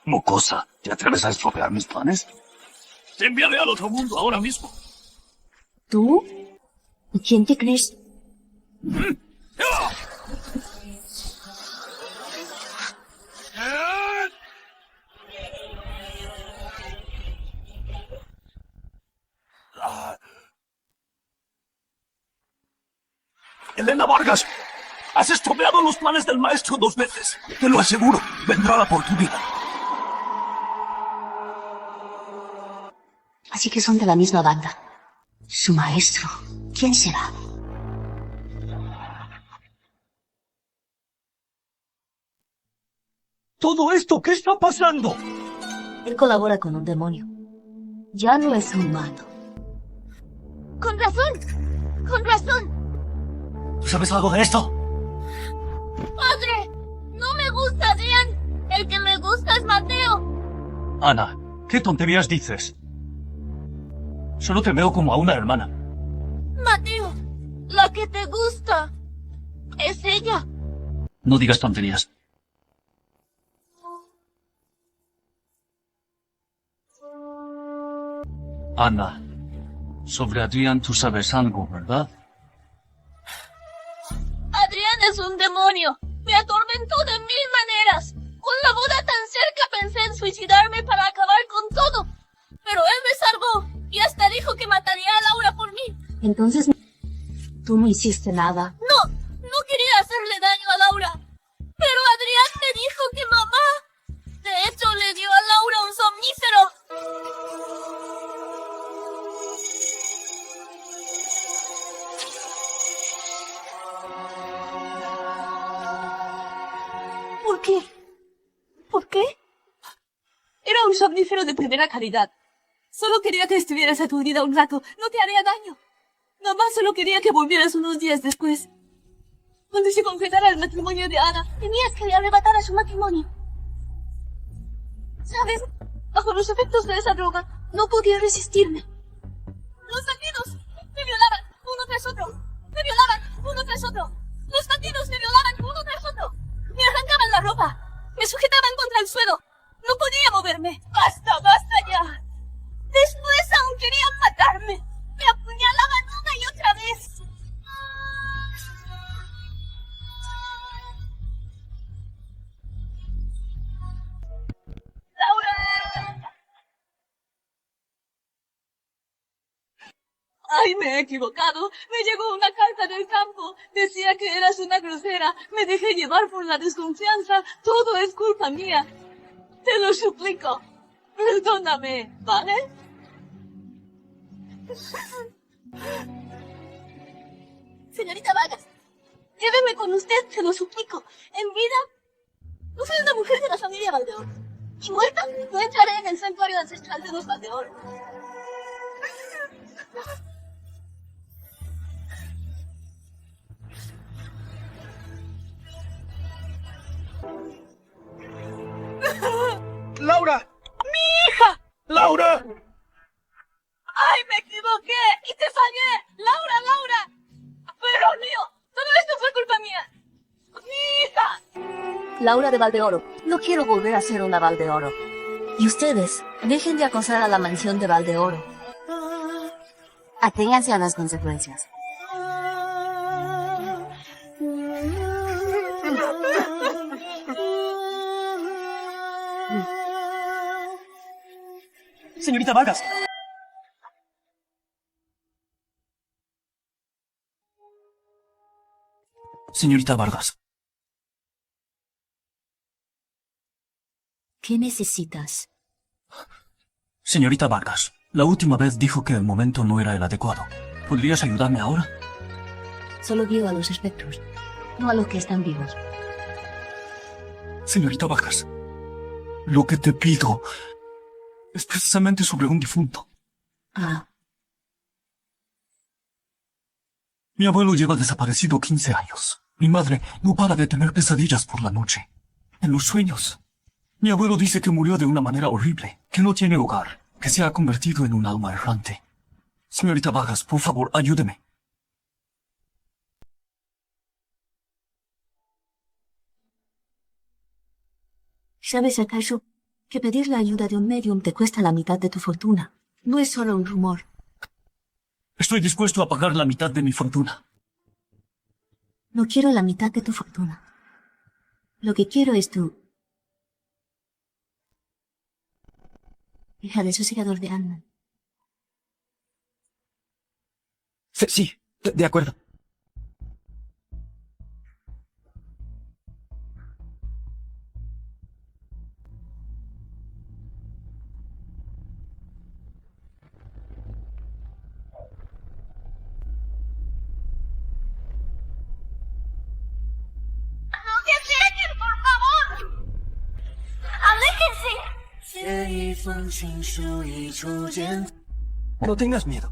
Mocosa, ¿te atreves a estropear mis planes? Te enviaré al otro mundo ahora mismo. ¿Tú? ¿Y quién te crees? Elena Vargas, has estropeado los planes del maestro 2 veces. Te lo aseguro, vendrá la oportunidad. Así que son de la misma banda. Su maestro, ¿quién será? ¿Todo esto qué está pasando? Él colabora con un demonio. Ya no es humano. Con razón. Con razón. ¿Tú sabes algo de esto? ¡Padre! No me gusta Adrián. El que me gusta es Mateo. Ana, ¿qué tonterías dices? Solo te veo como a una hermana. Mateo, la que te gusta es ella. No digas tonterías. Ana, sobre Adrián tú sabes algo, ¿verdad? Adrián es un demonio. Me atormentó de 1000 maneras. Con la boda tan cerca pensé en suicidarme para acabar con todo. Pero él me salvó y hasta dijo que mataría a Laura por mí. Entonces, tú no hiciste nada. No quería hacerle daño a Laura. Pero Adrián me dijo que mamá, de hecho, le dio a Laura un somnífero. ¿Por qué? ¿Por qué? Era un somnífero de primera calidad. Solo quería que estuvieras aturdida un rato. No te haría daño. Mamá solo quería que volvieras unos días después. Cuando se concretara el matrimonio de Ana, tenías que le arrebatar a su matrimonio. ¿Sabes? Bajo los efectos de esa droga, no podía resistirme. Los bandidos me violaban uno tras otro. Me violaban uno tras otro. Los bandidos me violaban uno tras otro. Me arrancaban la ropa. Me sujetaban contra el suelo. No podía moverme. ¡Basta, basta ya! Después aún querían matarme. Me apuñalaban una y otra vez. ¡Laura! ¡Ay, me he equivocado! Me llegó una carta del campo. Decía que eras una grosera. Me dejé llevar por la desconfianza. Todo es culpa mía. Te lo suplico. Perdóname, ¿vale? Señorita Vargas, lléveme con usted, se lo suplico. En vida, no soy una mujer de la familia Valdeoro. Y muerta, no entraré en el santuario ancestral de los Valdeoro. ¡Laura! ¡Mi hija! ¡Laura! ¡Ay, me equivoqué! ¡Y te fallé! ¡Laura, Laura! ¡Pero mío! ¡Todo esto fue culpa mía! ¡Mi hija! Laura de Valdeoro, no quiero volver a ser una Valdeoro. Y ustedes, dejen de acosar a la mansión de Valdeoro. Aténganse a las consecuencias. Señorita Vargas. Señorita Vargas. ¿Qué necesitas? Señorita Vargas, la última vez dijo que el momento no era el adecuado. ¿Podrías ayudarme ahora? Solo guío a los espectros, no a los que están vivos. Señorita Vargas, lo que te pido es precisamente sobre un difunto. Ah, Mi abuelo lleva desaparecido 15 años. Mi madre no para de tener pesadillas por la noche. En los sueños. Mi abuelo dice que murió de una manera horrible, que no tiene hogar, que se ha convertido en un alma errante. Señorita Vargas, por favor, ayúdeme. ¿sabes acaso que pedir la ayuda de un medium te cuesta la mitad de tu fortuna? No es solo un rumor. Estoy dispuesto a pagar la mitad de mi fortuna. No quiero la mitad de tu fortuna. Lo que quiero es tu... hija del sosiegador de alma. Sí, de acuerdo. ¡No se acerquen, por favor! ¡Aléjense! No tengas miedo.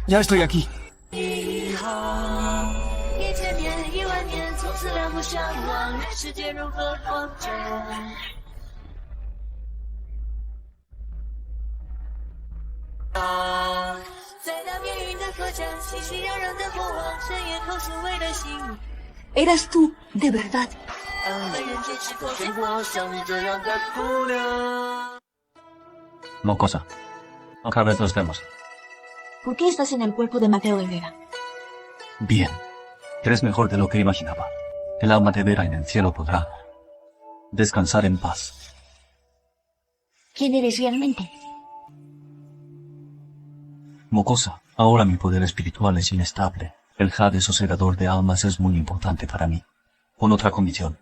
Ya estoy aquí. 一千年一万年，从此两不相忘，人世间如何荒谬？在那命运的客栈，熙熙攘攘的过往，深夜口述为了心。 Eras tú, de verdad. 被人坚持过生活，像你这样的姑娘。 Mocosa, otra vez los temas. ¿Por qué estás en el cuerpo de Mateo Herrera? Bien. Eres mejor de lo que imaginaba. El alma de Vera en el cielo podrá descansar en paz. ¿Quién eres realmente? Mocosa, ahora mi poder espiritual es inestable. El jade sosegador de almas es muy importante para mí. Con otra condición.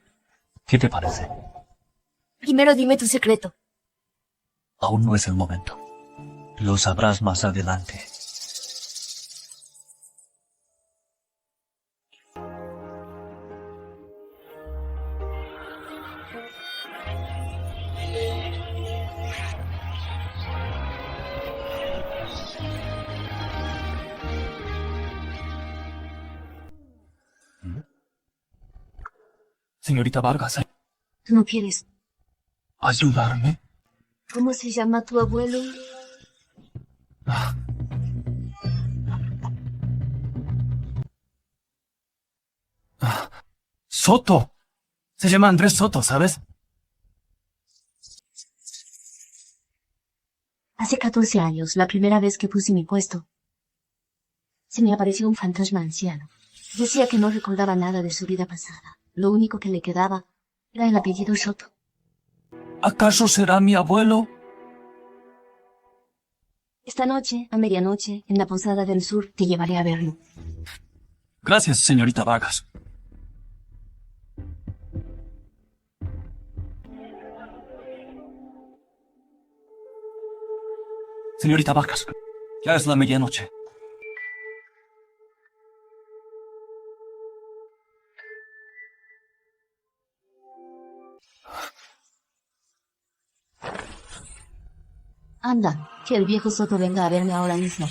¿Qué te parece? Primero dime tu secreto. Aún no es el momento. Lo sabrás más adelante. Señorita Vargas, ¿Tú no quieres? ¿ayudarme? ¿Cómo se llama tu abuelo? Soto. Se llama Andrés Soto, ¿sabes? Hace 14 años, la primera vez que puse mi puesto, se me apareció un fantasma anciano. Decía que no recordaba nada de su vida pasada. Lo único que le quedaba era el apellido Soto. ¿Acaso será mi abuelo? Esta noche, a medianoche, en la Posada del Sur, te llevaré a verlo. Gracias, señorita Vargas. Señorita Vargas, ya es la medianoche. Anda, Que el viejo Soto venga a verme ahora mismo.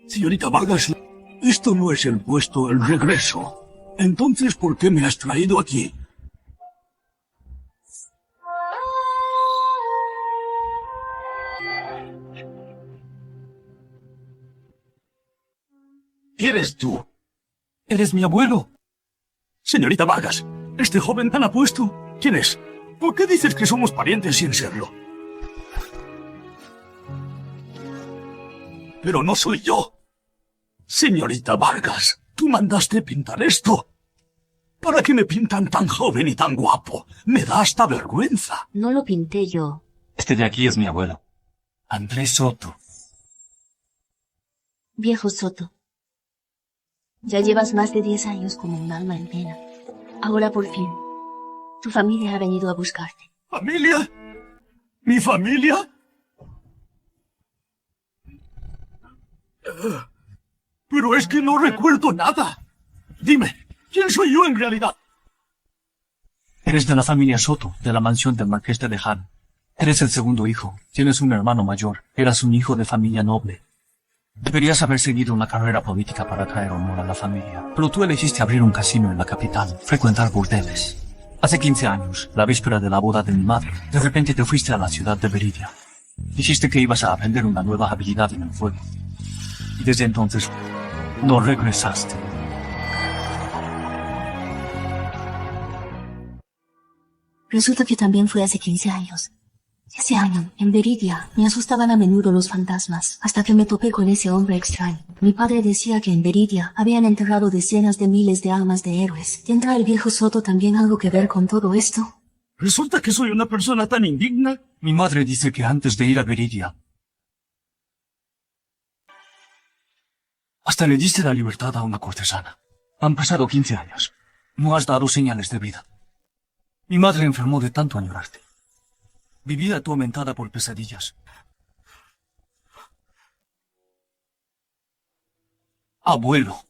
Señorita Vargas, esto no es el puesto El Regreso. Entonces, ¿por qué me has traído aquí? ¿Eres tú? ¿Eres mi abuelo? Señorita Vargas, este joven tan apuesto, ¿quién es? ¿Por qué dices que somos parientes sin serlo? Pero no soy yo. Señorita Vargas, tú mandaste pintar esto. ¿Para qué me pintan tan joven y tan guapo? Me da hasta vergüenza. No lo pinté yo. Este de aquí es mi abuelo. Andrés Soto. Viejo Soto. Ya llevas más de 10 años como un alma en pena. Ahora por fin, tu familia ha venido a buscarte. ¿Familia? ¿Mi familia? Pero es que no recuerdo nada. Dime, ¿quién soy yo en realidad? Eres de la familia Soto, de la mansión del Marqués de Leján. Eres el segundo hijo. Tienes un hermano mayor. Eras un hijo de familia noble. Deberías haber seguido una carrera política para traer honor a la familia. Pero tú elegiste abrir un casino en la capital, frecuentar burdeles. Hace 15 años, la víspera de la boda de mi madre, de repente te fuiste a la ciudad de Veridia. Dijiste que ibas a aprender una nueva habilidad en el fuego. Y desde entonces, no regresaste. Resulta que también fue hace 15 años. Ese año, en Veridia, me asustaban a menudo los fantasmas, hasta que me topé con ese hombre extraño. Mi padre decía que en Veridia habían enterrado decenas de miles de almas de héroes. ¿Tendrá el viejo Soto también algo que ver con todo esto? ¿Resulta que soy una persona tan indigna? Mi madre dice que antes de ir a Veridia, hasta le diste la libertad a una cortesana. Han pasado 15 años. No has dado señales de vida. Mi madre enfermó de tanto añorarte. Vivía atormentada por pesadillas. Abuelo,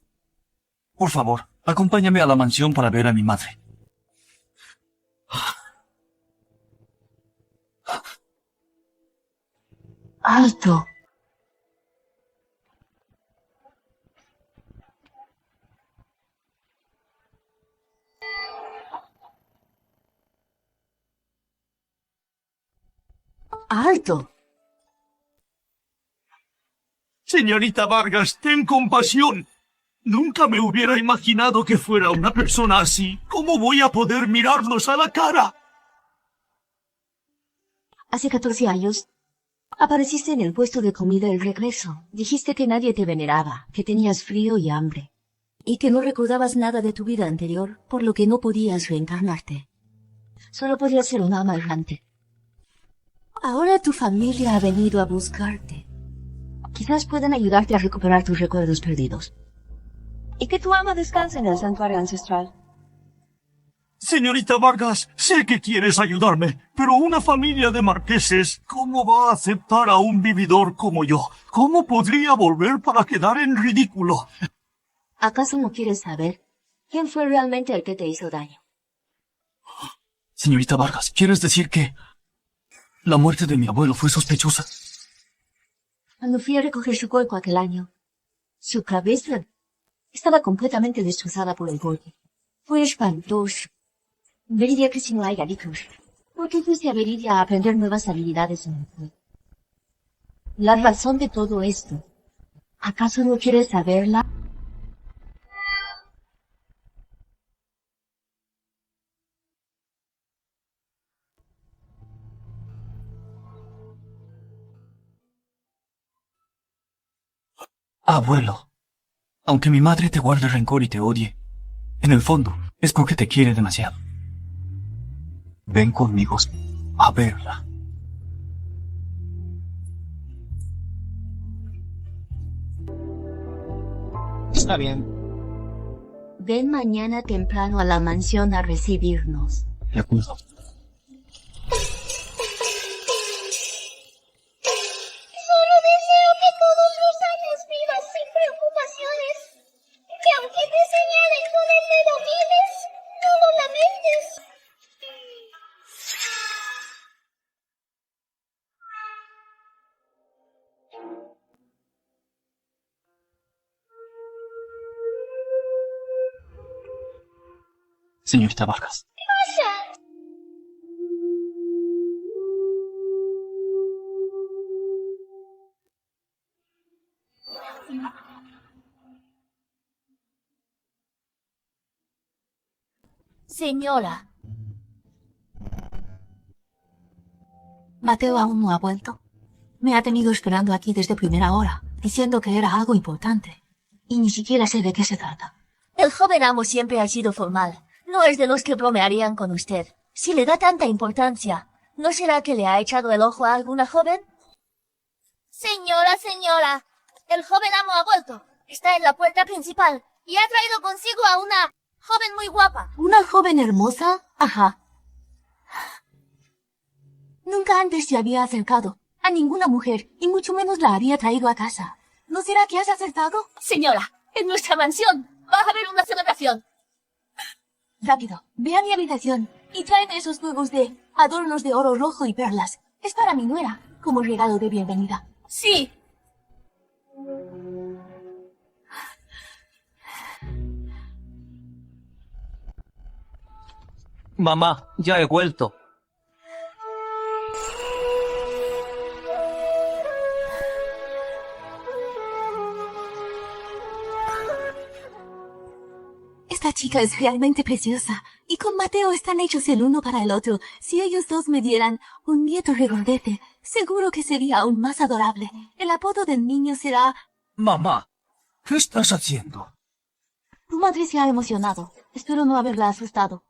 por favor, acompáñame a la mansión para ver a mi madre. ¡Alto! ¡Alto! Señorita Vargas, ten compasión. Nunca me hubiera imaginado que fuera una persona así. ¿Cómo voy a poder mirarnos a la cara? Hace 14 años, apareciste en el puesto de comida El Regreso. Dijiste que nadie te veneraba, que tenías frío y hambre, y que no recordabas nada de tu vida anterior, por lo que no podías reencarnarte. Solo podías ser un alma errante. Ahora tu familia ha venido a buscarte. Quizás puedan ayudarte a recuperar tus recuerdos perdidos. Y que tu alma descanse en el santuario ancestral. Señorita Vargas, sé que quieres ayudarme, pero una familia de marqueses, ¿cómo va a aceptar a un vividor como yo? ¿Cómo podría volver para quedar en ridículo? ¿Acaso no quieres saber quién fue realmente el que te hizo daño? Señorita Vargas, ¿quieres decir que la muerte de mi abuelo fue sospechosa? Cuando fui a recoger su cuerpo aquel año, su cabeza estaba completamente destrozada por el golpe. Fue espantoso. Veridia que si no hay garitos. ¿Por qué fuiste a Veridia a aprender nuevas habilidades en el fuego? La razón de todo esto, ¿acaso no quieres saberla? Abuelo, aunque mi madre te guarde rencor y te odie, en el fondo es porque te quiere demasiado. Ven conmigo a verla. Está bien. Ven mañana temprano a la mansión a recibirnos. De acuerdo. Solo deseo que todos los años vivas sin preocupaciones. Que aunque te Señorita Vargas. Señora, Mateo aún no ha vuelto. Me ha tenido esperando aquí desde primera hora, diciendo que era algo importante. Y ni siquiera sé de qué se trata. el joven amo siempre ha sido formal. No es de los que bromearían con usted. Si le da tanta importancia, ¿no será que le ha echado el ojo a alguna joven? Señora, el joven amo ha vuelto. Está en la puerta principal y ha traído consigo a una joven muy guapa. ¿Una joven hermosa? Ajá. Nunca antes se había acercado a ninguna mujer, y mucho menos la había traído a casa. ¿No será que has acertado? Señora, en nuestra mansión va a haber una celebración. Rápido, ve a mi habitación y tráeme esos juegos de adornos de oro rojo y perlas. Es para mi nuera, como regalo de bienvenida. Sí. Mamá, ya he vuelto. Esta chica es realmente preciosa, y con Mateo están hechos el uno para el otro. Si ellos dos me dieran un nieto regordete, seguro que sería aún más adorable. El apodo del niño será... Mamá, ¿qué estás haciendo? Tu madre se ha emocionado. Espero no haberla asustado.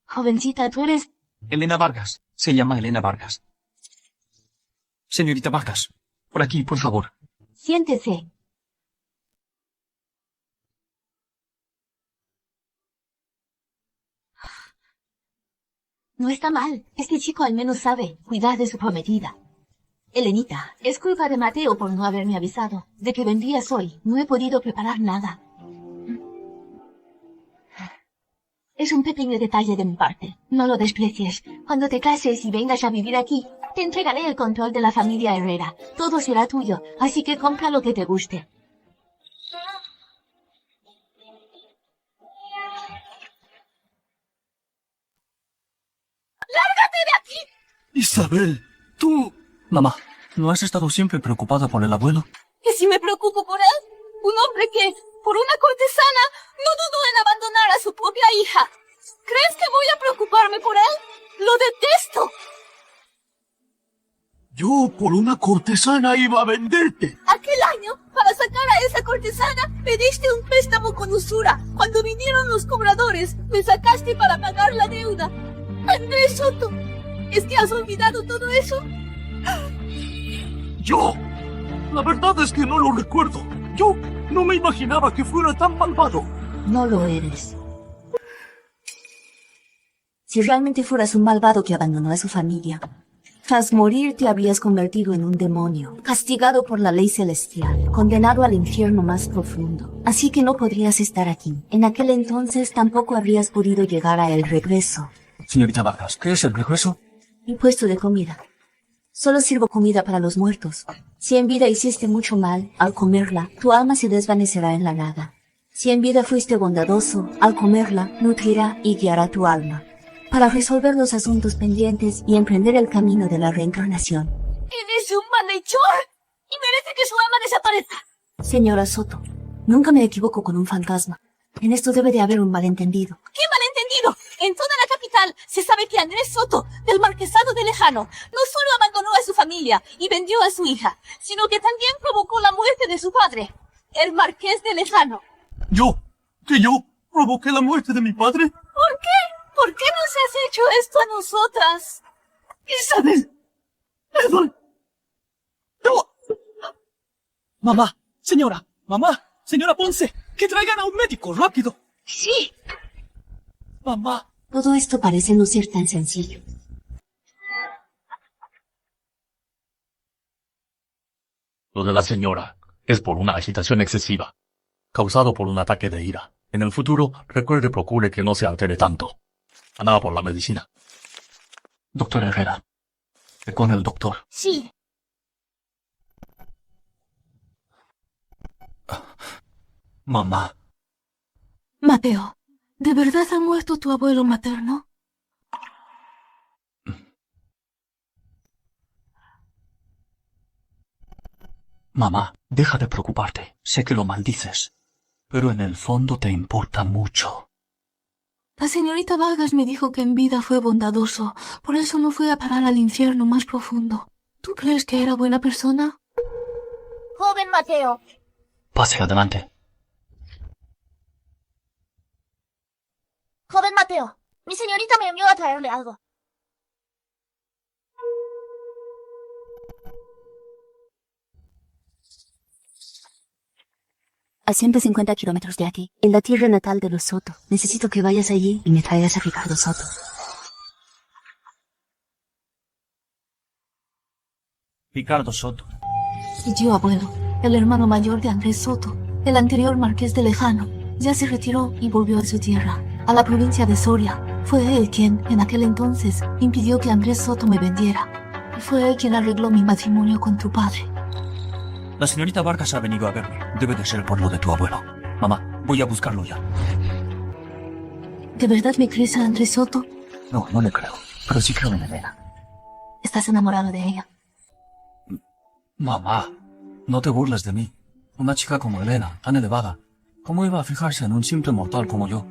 Jovencita, tú eres... Elena Vargas. Se llama Elena Vargas. Señorita Vargas, por aquí, por favor. Siéntese. No está mal. Este chico al menos sabe cuidar de su prometida. Elenita, es culpa de Mateo por no haberme avisado de que vendrías hoy. No he podido preparar nada. Es un pequeño detalle de mi parte. No lo desprecies. Cuando te cases y vengas a vivir aquí, te entregaré el control de la familia Herrera. Todo será tuyo, así que compra lo que te guste. ¡Lárgate de aquí! Isabel, tú... Mamá, ¿no has estado siempre preocupada por el abuelo? ¿Que si me preocupo por él? Un hombre que, por una cortesana, no dudó en abandonar a su propia hija. ¿Crees que voy a preocuparme por él? ¡Lo detesto! Yo por una cortesana iba a venderte. Aquel año, para sacar a esa cortesana, pediste un préstamo con usura. Cuando vinieron los cobradores, me sacaste para pagar la deuda. Andrés Soto, ¿es que has olvidado todo eso? Yo. La verdad es que no lo recuerdo. Yo no me imaginaba que fuera tan malvado. No lo eres. Si realmente fueras un malvado que abandonó a su familia, tras morir te habrías convertido en un demonio, castigado por la ley celestial, condenado al infierno más profundo. Así que no podrías estar aquí. En aquel entonces tampoco habrías podido llegar a El Regreso. Señorita Vargas, ¿qué es el regreso? Mi puesto de comida. Solo sirvo comida para los muertos. Si en vida hiciste mucho mal, al comerla, tu alma se desvanecerá en la nada. Si en vida fuiste bondadoso, al comerla, nutrirá y guiará tu alma, para resolver los asuntos pendientes y emprender el camino de la reencarnación. ¡Eres un malhechor! ¡Y merece que su alma desaparezca! Señora Soto, nunca me equivoco con un fantasma. En esto debe de haber un malentendido. ¡Qué malentendido! En toda la capital se sabe que Andrés Soto, del Marquesado de Lejano, no solo abandonó a su familia y vendió a su hija, sino que también provocó la muerte de su padre, el Marqués de Lejano. ¿Yo? ¿Que yo provoqué la muerte de mi padre? ¿Por qué? ¿Por qué nos has hecho esto a nosotras? Isabel. Perdón. No. Mamá, señora Ponce, que traigan a un médico, rápido. Sí. Mamá. Todo esto parece no ser tan sencillo. Lo de la señora es por una agitación excesiva, causado por un ataque de ira. En el futuro, recuerde y procure que no se altere tanto. A nada por la medicina. Doctor Herrera, con el doctor. Sí. Mamá. Mateo, ¿De verdad ha muerto tu abuelo materno? Mamá, deja de preocuparte. Sé que lo maldices. Pero en el fondo te importa mucho. La señorita Vargas me dijo que en vida fue bondadoso, por eso no fue a parar al infierno más profundo. ¿Tú crees que era buena persona? Joven Mateo, Pase adelante. joven Mateo, mi señorita me envió a traerle algo. A 150 kilómetros de aquí, en la tierra natal de los Soto. Necesito que vayas allí y me traigas a Ricardo Soto. Ricardo Soto. Mi tío abuelo, el hermano mayor de Andrés Soto, el anterior marqués de Lejano, ya se retiró y volvió a su tierra, a la provincia de Soria. Fue él quien, en aquel entonces, impidió que Andrés Soto me vendiera. Y fue él quien arregló mi matrimonio con tu padre. La señorita Vargas ha venido a verme. Debe de ser por lo de tu abuelo. Mamá, voy a buscarlo ya. ¿De verdad me crees a Andrés Soto? No, no le creo. Pero sí creo en Elena. ¿Estás enamorado de ella? Mamá, no te burles de mí. Una chica como Elena, tan elevada, ¿cómo iba a fijarse en un simple mortal como yo?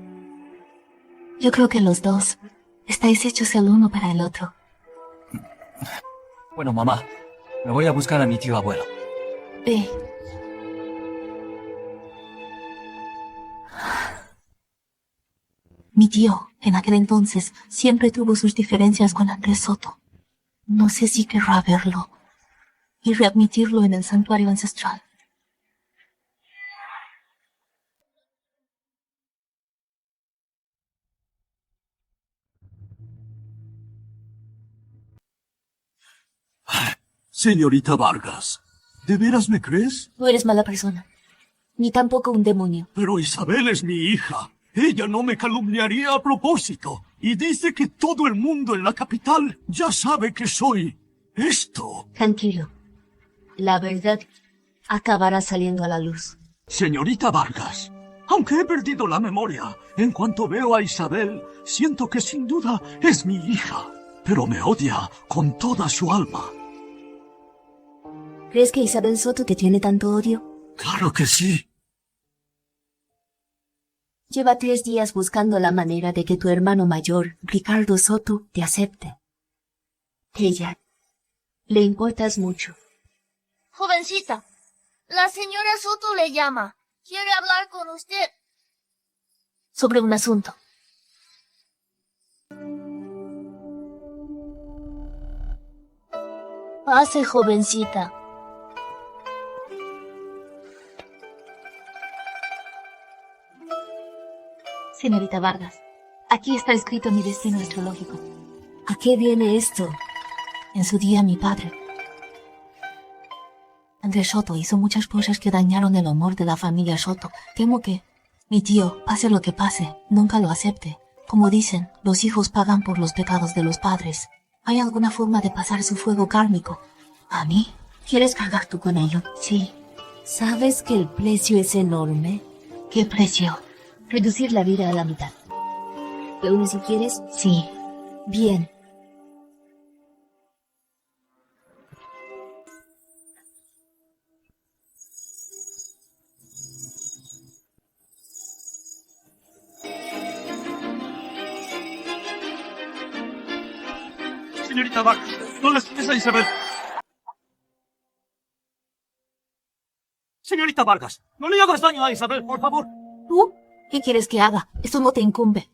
Yo creo que los dos estáis hechos el uno para el otro. Bueno, mamá, me voy a buscar a mi tío abuelo. Ve. Mi tío, en aquel entonces, siempre tuvo sus diferencias con Andrés Soto. No sé si querrá verlo y readmitirlo en el santuario ancestral. Señorita Vargas, ¿de veras me crees? No eres mala persona, ni tampoco un demonio. Pero Isabel es mi hija. Ella no me calumniaría a propósito. Y dice que todo el mundo en la capital ya sabe que soy esto. Tranquilo. La verdad acabará saliendo a la luz. Señorita Vargas, aunque he perdido la memoria, en cuanto veo a Isabel, siento que sin duda es mi hija. Pero me odia con toda su alma. ¿Crees que Isabel Soto te tiene tanto odio? Claro que sí. Lleva 3 días buscando la manera de que tu hermano mayor, Ricardo Soto, te acepte. Ella le importas mucho. Jovencita, la señora Soto le llama. Quiere hablar con usted. Sobre un asunto. Pase, jovencita. Señorita Vargas, aquí está escrito mi destino astrológico. ¿A qué viene esto? En su día mi padre, Andrés Soto, hizo muchas cosas que dañaron el honor de la familia Soto. Temo que mi tío, pase lo que pase, nunca lo acepte. Como dicen, los hijos pagan por los pecados de los padres. ¿Hay alguna forma de pasar su fuego kármico a mí? ¿Quieres cargar tú con ello? Sí. ¿Sabes que el precio es enorme? ¿Qué precio? Reducir la vida a la mitad. ¿Lo unes si quieres? Sí. Bien. Señorita Vargas, no lastimes a Isabel. Señorita Vargas, no le hagas daño a Isabel, por favor. ¿Tú? ¿Qué quieres que haga? Esto no te incumbe.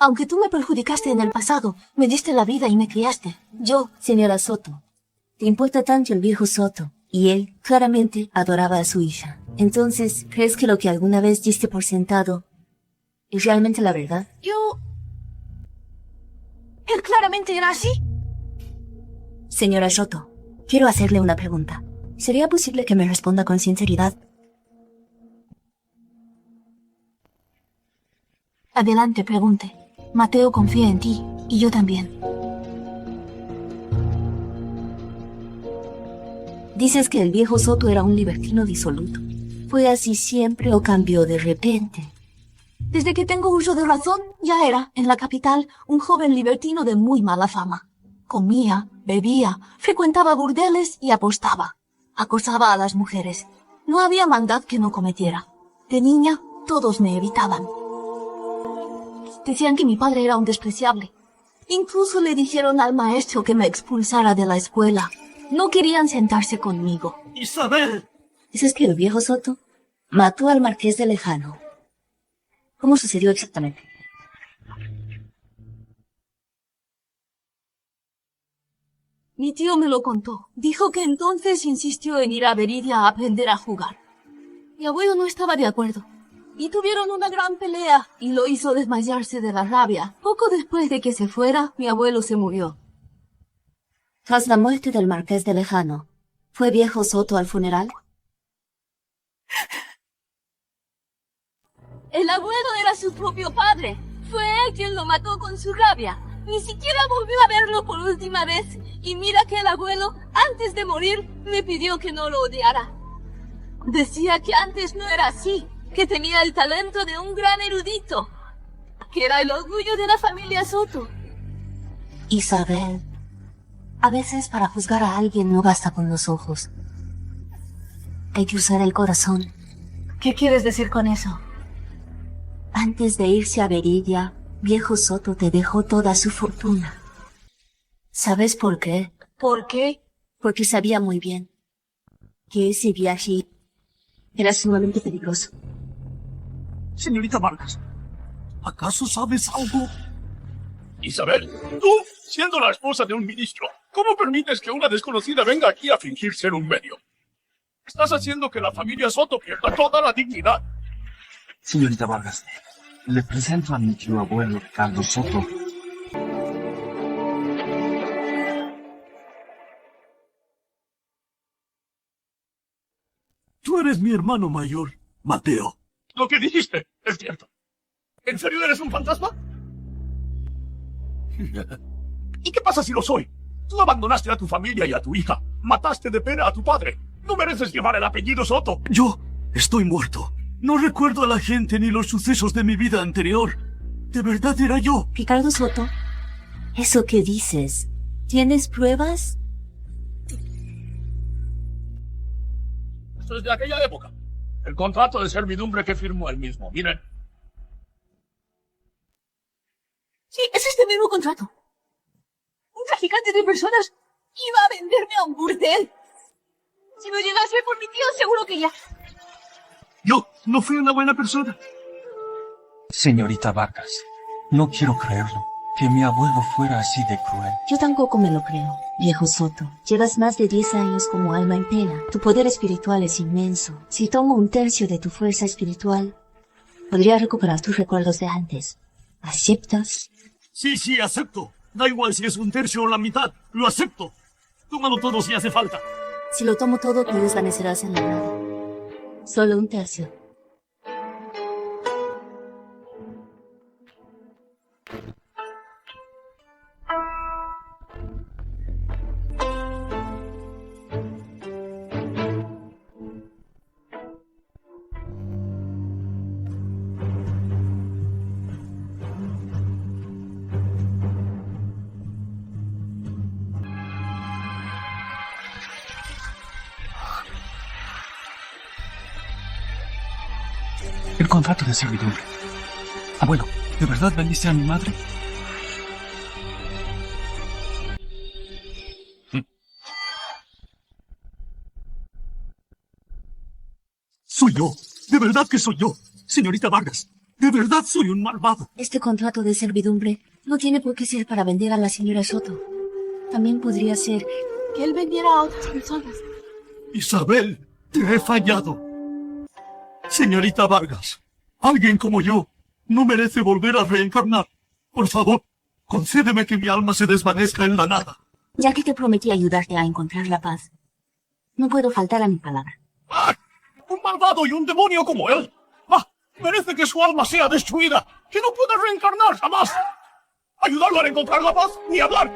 Aunque tú me perjudicaste en el pasado, me diste la vida y me criaste. Yo, Señora Soto, te importa tanto el viejo Soto, y él claramente adoraba a su hija. Entonces, ¿crees que lo que alguna vez diste por sentado es realmente la verdad? ¿Él claramente era así? Señora Soto, quiero hacerle una pregunta. ¿Sería posible que me responda con sinceridad? Adelante, pregunte. Mateo confía en ti, y yo también. Dices que el viejo Soto era un libertino disoluto. ¿Fue así siempre o cambió de repente? Desde que tengo uso de razón, ya era, en la capital, un joven libertino de muy mala fama. Comía, bebía, frecuentaba burdeles y apostaba. Acosaba a las mujeres. No había maldad que no cometiera. De niña, todos me evitaban. Decían que mi padre era un despreciable. Incluso le dijeron al maestro que me expulsara de la escuela. No querían sentarse conmigo. ¡Isabel! ¿Dices que el viejo Soto mató al marqués de Lejano? ¿Cómo sucedió exactamente? Mi tío me lo contó. Dijo que entonces insistió en ir a Veridia a aprender a jugar. Mi abuelo no estaba de acuerdo. Y tuvieron una gran pelea y lo hizo desmayarse de la rabia. Poco después de que se fuera, mi abuelo se murió. Tras la muerte del marqués de Lejano, ¿fue viejo Soto al funeral? El abuelo era su propio padre. Fue él quien lo mató con su rabia. Ni siquiera volvió a verlo por última vez. Y mira que el abuelo, antes de morir, me pidió que no lo odiara. Decía que antes no era así, que tenía el talento de un gran erudito, que era el orgullo de la familia Soto. Isabel, a veces para juzgar a alguien no basta con los ojos. Hay que usar el corazón. ¿Qué quieres decir con eso? Antes de irse a Veridia, viejo Soto te dejó toda su fortuna. ¿Sabes por qué? ¿Por qué? Porque sabía muy bien que ese viaje era sumamente peligroso. Señorita Vargas, ¿acaso sabes algo? Isabel, tú, siendo la esposa de un ministro, ¿cómo permites que una desconocida venga aquí a fingir ser un medio? Estás haciendo que la familia Soto pierda toda la dignidad. Señorita Vargas, le presento a mi tío abuelo Ricardo Soto. Tú eres mi hermano mayor, Mateo. Lo que dijiste es cierto. ¿En serio eres un fantasma? ¿Y qué pasa si lo soy? Tú abandonaste a tu familia y a tu hija. Mataste de pena a tu padre. No mereces llevar el apellido Soto. Yo estoy muerto. No recuerdo a la gente ni los sucesos de mi vida anterior. ¿De verdad era yo? Ricardo Soto, ¿eso que dices? ¿Tienes pruebas? Esto es de aquella época. El contrato de servidumbre que firmó él mismo. Miren. Sí, es este mismo contrato. Un traficante de personas iba a venderme a un burdel. Si no llegase por mi tío, seguro que ya... Yo no fui una buena persona. Señorita Vargas, no quiero creerlo, que mi abuelo fuera así de cruel. Yo tampoco me lo creo, viejo Soto. Llevas más de 10 años como alma en pena. Tu poder espiritual es inmenso. Si tomo un tercio de tu fuerza espiritual, podría recuperar tus recuerdos de antes. ¿Aceptas? Sí, acepto. Da igual si es un tercio o la mitad. Lo acepto. Tómalo todo si hace falta. Si lo tomo todo, te desvanecerás en la nada. Solo un tercio. El contrato de servidumbre. Abuelo, ¿de verdad vendiste a mi madre? Soy yo. De verdad que soy yo. Señorita Vargas, de verdad soy un malvado. Este contrato de servidumbre no tiene por qué ser para vender a la señora Soto. También podría ser que él vendiera a otras personas. Isabel, te he fallado. Señorita Vargas, alguien como yo no merece volver a reencarnar. Por favor, concédeme que mi alma se desvanezca en la nada. Ya que te prometí ayudarte a encontrar la paz, no puedo faltar a mi palabra. ¡Ah! ¡Un malvado y un demonio como él! ¡Ah! Merece que su alma sea destruida, que no pueda reencarnar jamás. ¿Ayudarlo a encontrar la paz? ¡Ni hablar!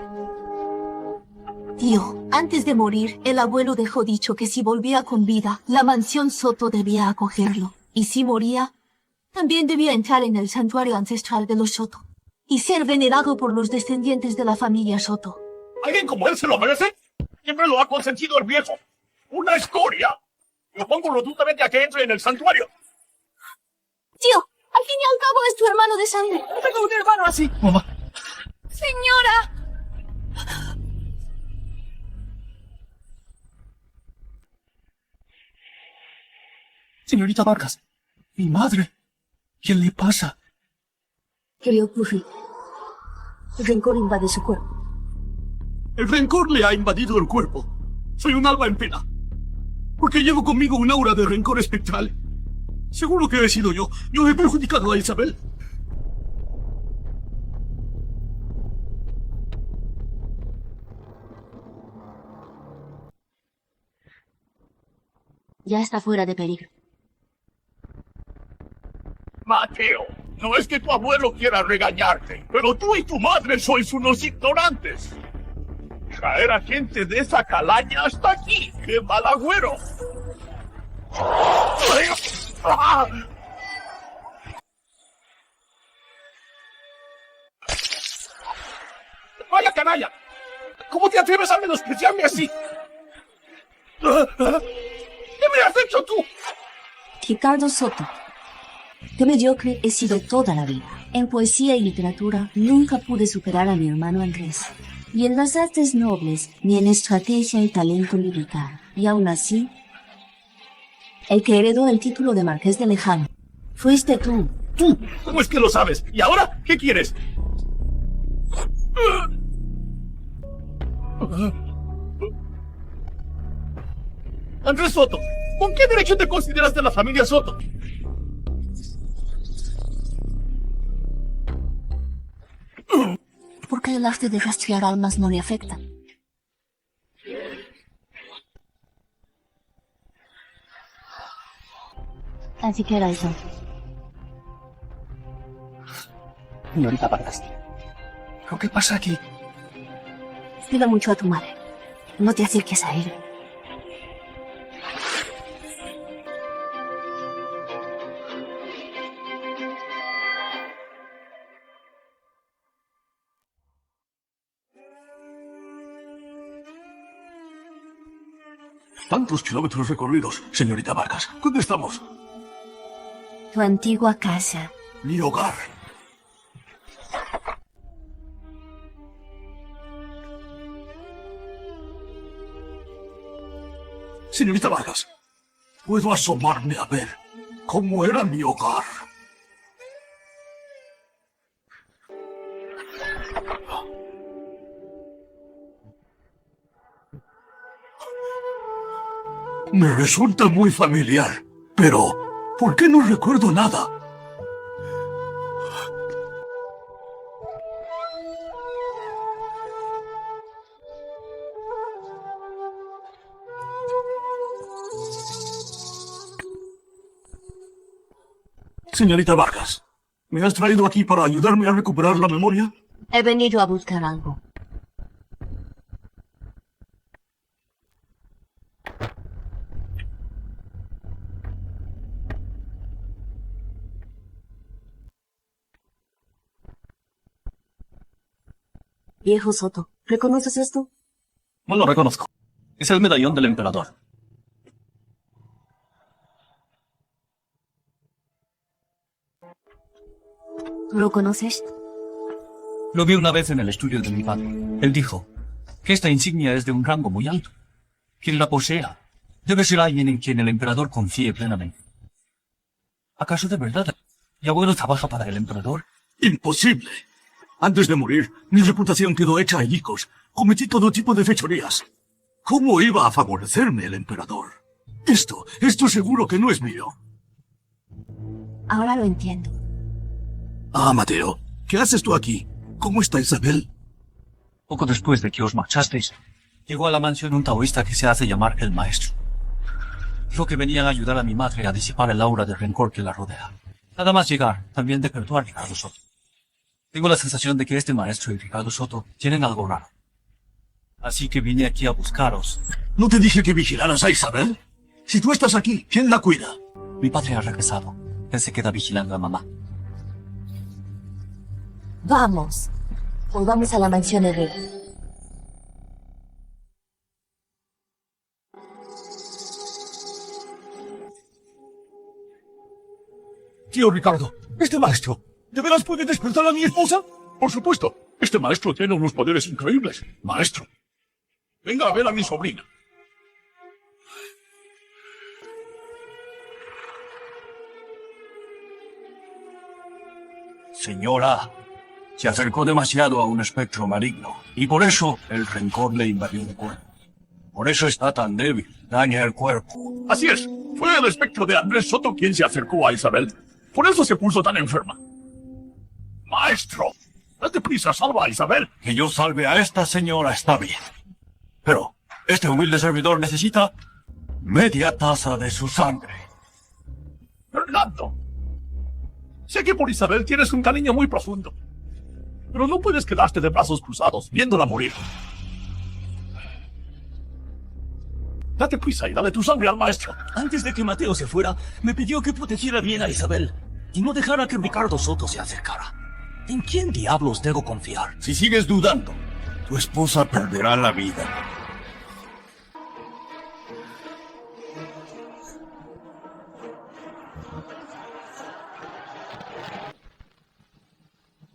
Tío, antes de morir, el abuelo dejó dicho que si volvía con vida, la mansión Soto debía acogerlo. Y si moría, también debía entrar en el santuario ancestral de los Soto y ser venerado por los descendientes de la familia Soto. ¿Alguien como él se lo merece? Siempre lo ha consentido el viejo. ¡Una escoria! Lo pongo rotundamente a que entre en el santuario. Tío, al fin y al cabo es tu hermano de sangre. No tengo un hermano así. Mamá. Señora. Señorita Vargas, mi madre. ¿Qué le pasa? ¿Qué le ocurre? El rencor invade su cuerpo. El rencor le ha invadido el cuerpo. Soy un alma en pena. Porque llevo conmigo un aura de rencor espectral. Seguro que he sido yo. Yo he perjudicado a Isabel. Ya está fuera de peligro. Mateo, no es que tu abuelo quiera regañarte, pero tú y tu madre sois unos ignorantes. Traer a gente de esa calaña hasta aquí, ¡qué mal agüero! ¡Vaya canalla! ¿Cómo te atreves a menospreciarme así? ¿Qué me has hecho tú? Ricardo Soto. De mediocre he sido toda la vida. En poesía y literatura nunca pude superar a mi hermano Andrés. Y en las artes nobles, ni en estrategia y talento militar. Y aún así, el que heredó el título de Marqués de Lejano fuiste tú. ¿Tú? ¿Cómo es que lo sabes? ¿Y ahora qué quieres? Andrés Soto, ¿con qué derecho te consideras de la familia Soto? Porque el arte de rastrear almas no le afecta. Así que era eso. Señorita Vargas. ¿Pero qué pasa aquí? Cuida mucho a tu madre. No te acerques a él. Tantos kilómetros recorridos, señorita Vargas. ¿Dónde estamos? Tu antigua casa. Mi hogar. Señorita Vargas, puedo asomarme a ver cómo era mi hogar. Me resulta muy familiar, pero ¿por qué no recuerdo nada? Señorita Vargas, ¿me has traído aquí para ayudarme a recuperar la memoria? He venido a buscar algo. Viejo Soto, ¿reconoces esto? No lo reconozco. Es el medallón del emperador. ¿Lo conoces? Lo vi una vez en el estudio de mi padre. Él dijo que esta insignia es de un rango muy alto. Quien la posea debe ser alguien en quien el emperador confíe plenamente. ¿Acaso de verdad mi abuelo trabaja para el emperador? ¡Imposible! Antes de morir, mi reputación quedó hecha añicos. Cometí todo tipo de fechorías. ¿Cómo iba a favorecerme el emperador? Esto seguro que no es mío. Ahora lo entiendo. Ah, Mateo, ¿qué haces tú aquí? ¿Cómo está Isabel? Poco después de que os marchasteis, llegó a la mansión un taoísta que se hace llamar el maestro. Dijo que venían a ayudar a mi madre a disipar el aura de rencor que la rodea. Nada más llegar, también despertó a Ricardo Soto. Tengo la sensación de que este maestro y Ricardo Soto tienen algo raro. Así que vine aquí a buscaros. ¿No te dije que vigilaras a Isabel? Si tú estás aquí, ¿quién la cuida? Mi padre ha regresado. Él se queda vigilando a mamá. Vamos. Volvamos a la mansión de rey. Tío Ricardo, este maestro, ¿de veras puede despertar a mi esposa? Por supuesto. Este maestro tiene unos poderes increíbles. Maestro. Venga a ver a mi sobrina. Señora, se acercó demasiado a un espectro maligno, y por eso el rencor le invadió el cuerpo. Por eso está tan débil, daña el cuerpo. Así es. Fue el espectro de Andrés Soto quien se acercó a Isabel. Por eso se puso tan enferma. Maestro, date prisa, salva a Isabel. Que yo salve a esta señora está bien. Pero este humilde servidor necesita media taza de su sangre. Fernando, sé que por Isabel tienes un cariño muy profundo, pero no puedes quedarte de brazos cruzados viéndola morir. Date prisa y dale tu sangre al maestro. Antes de que Mateo se fuera, me pidió que protegiera bien a Isabel y no dejara que Ricardo Soto se acercara. ¿En quién diablos debo confiar? Si sigues dudando, tu esposa perderá la vida.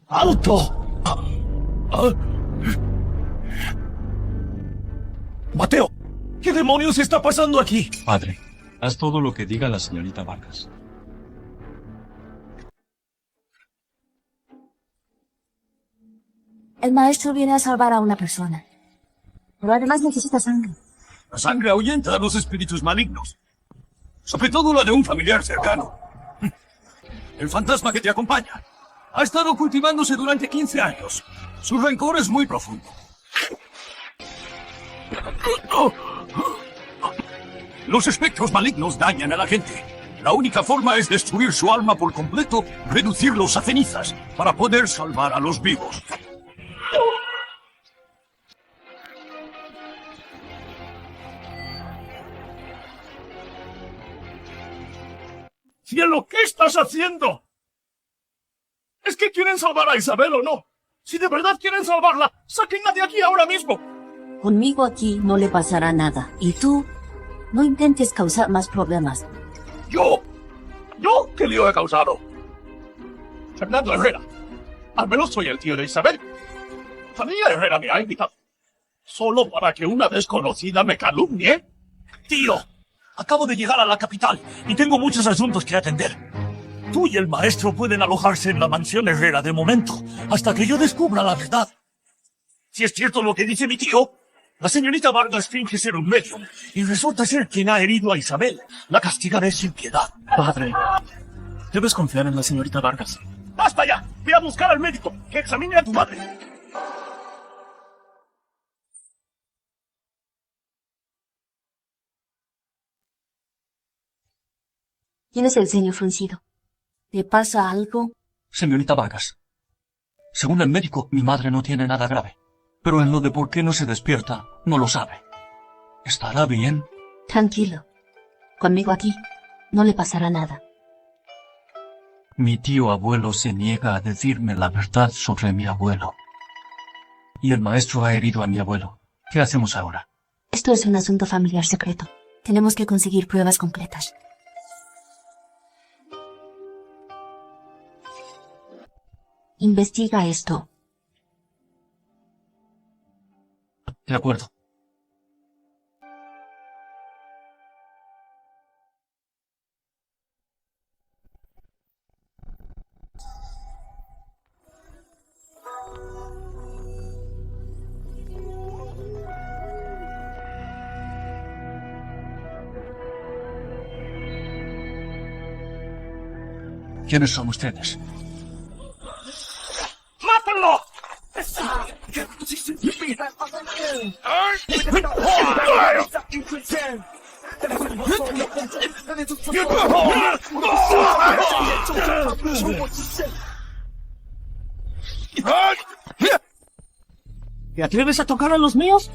¡Alto! Mateo, ¿qué demonios está pasando aquí? Padre, haz todo lo que diga la señorita Vargas. El maestro viene a salvar a una persona. Pero además necesita sangre. La sangre ahuyenta a los espíritus malignos. Sobre todo la de un familiar cercano. El fantasma que te acompaña ha estado cultivándose durante 15 años. Su rencor es muy profundo. Los espectros malignos dañan a la gente. La única forma es destruir su alma por completo, reducirlos a cenizas, para poder salvar a los vivos. ¡Cielo, qué estás haciendo! ¿Es que quieren salvar a Isabel o no? Si de verdad quieren salvarla, sáquenla de aquí ahora mismo. Conmigo aquí no le pasará nada. Y tú, no intentes causar más problemas. ¿Yo? ¿Yo qué lío he causado? Fernando Herrera. Al menos soy el tío de Isabel. Familia Herrera me ha invitado. ¿Solo para que una desconocida me calumnie? Tío, acabo de llegar a la capital y tengo muchos asuntos que atender. Tú y el maestro pueden alojarse en la mansión Herrera de momento, hasta que yo descubra la verdad. Si es cierto lo que dice mi tío, la señorita Vargas finge ser un medium y resulta ser quien ha herido a Isabel. La castigaré sin piedad. Padre, debes confiar en la señorita Vargas. ¡Basta ya! ¡Ve a buscar al médico que examine a tu madre! Tienes el ceño fruncido. ¿Te pasa algo? Señorita Vargas, según el médico, mi madre no tiene nada grave. Pero en lo de por qué no se despierta, no lo sabe. ¿Estará bien? Tranquilo. Conmigo aquí no le pasará nada. Mi tío abuelo se niega a decirme la verdad sobre mi abuelo. Y el maestro ha herido a mi abuelo. ¿Qué hacemos ahora? Esto es un asunto familiar secreto. Tenemos que conseguir pruebas concretas. Investiga esto. De acuerdo. ¿Quiénes son ustedes? ¡Mátenlo! ¿Te atreves a tocar a los míos?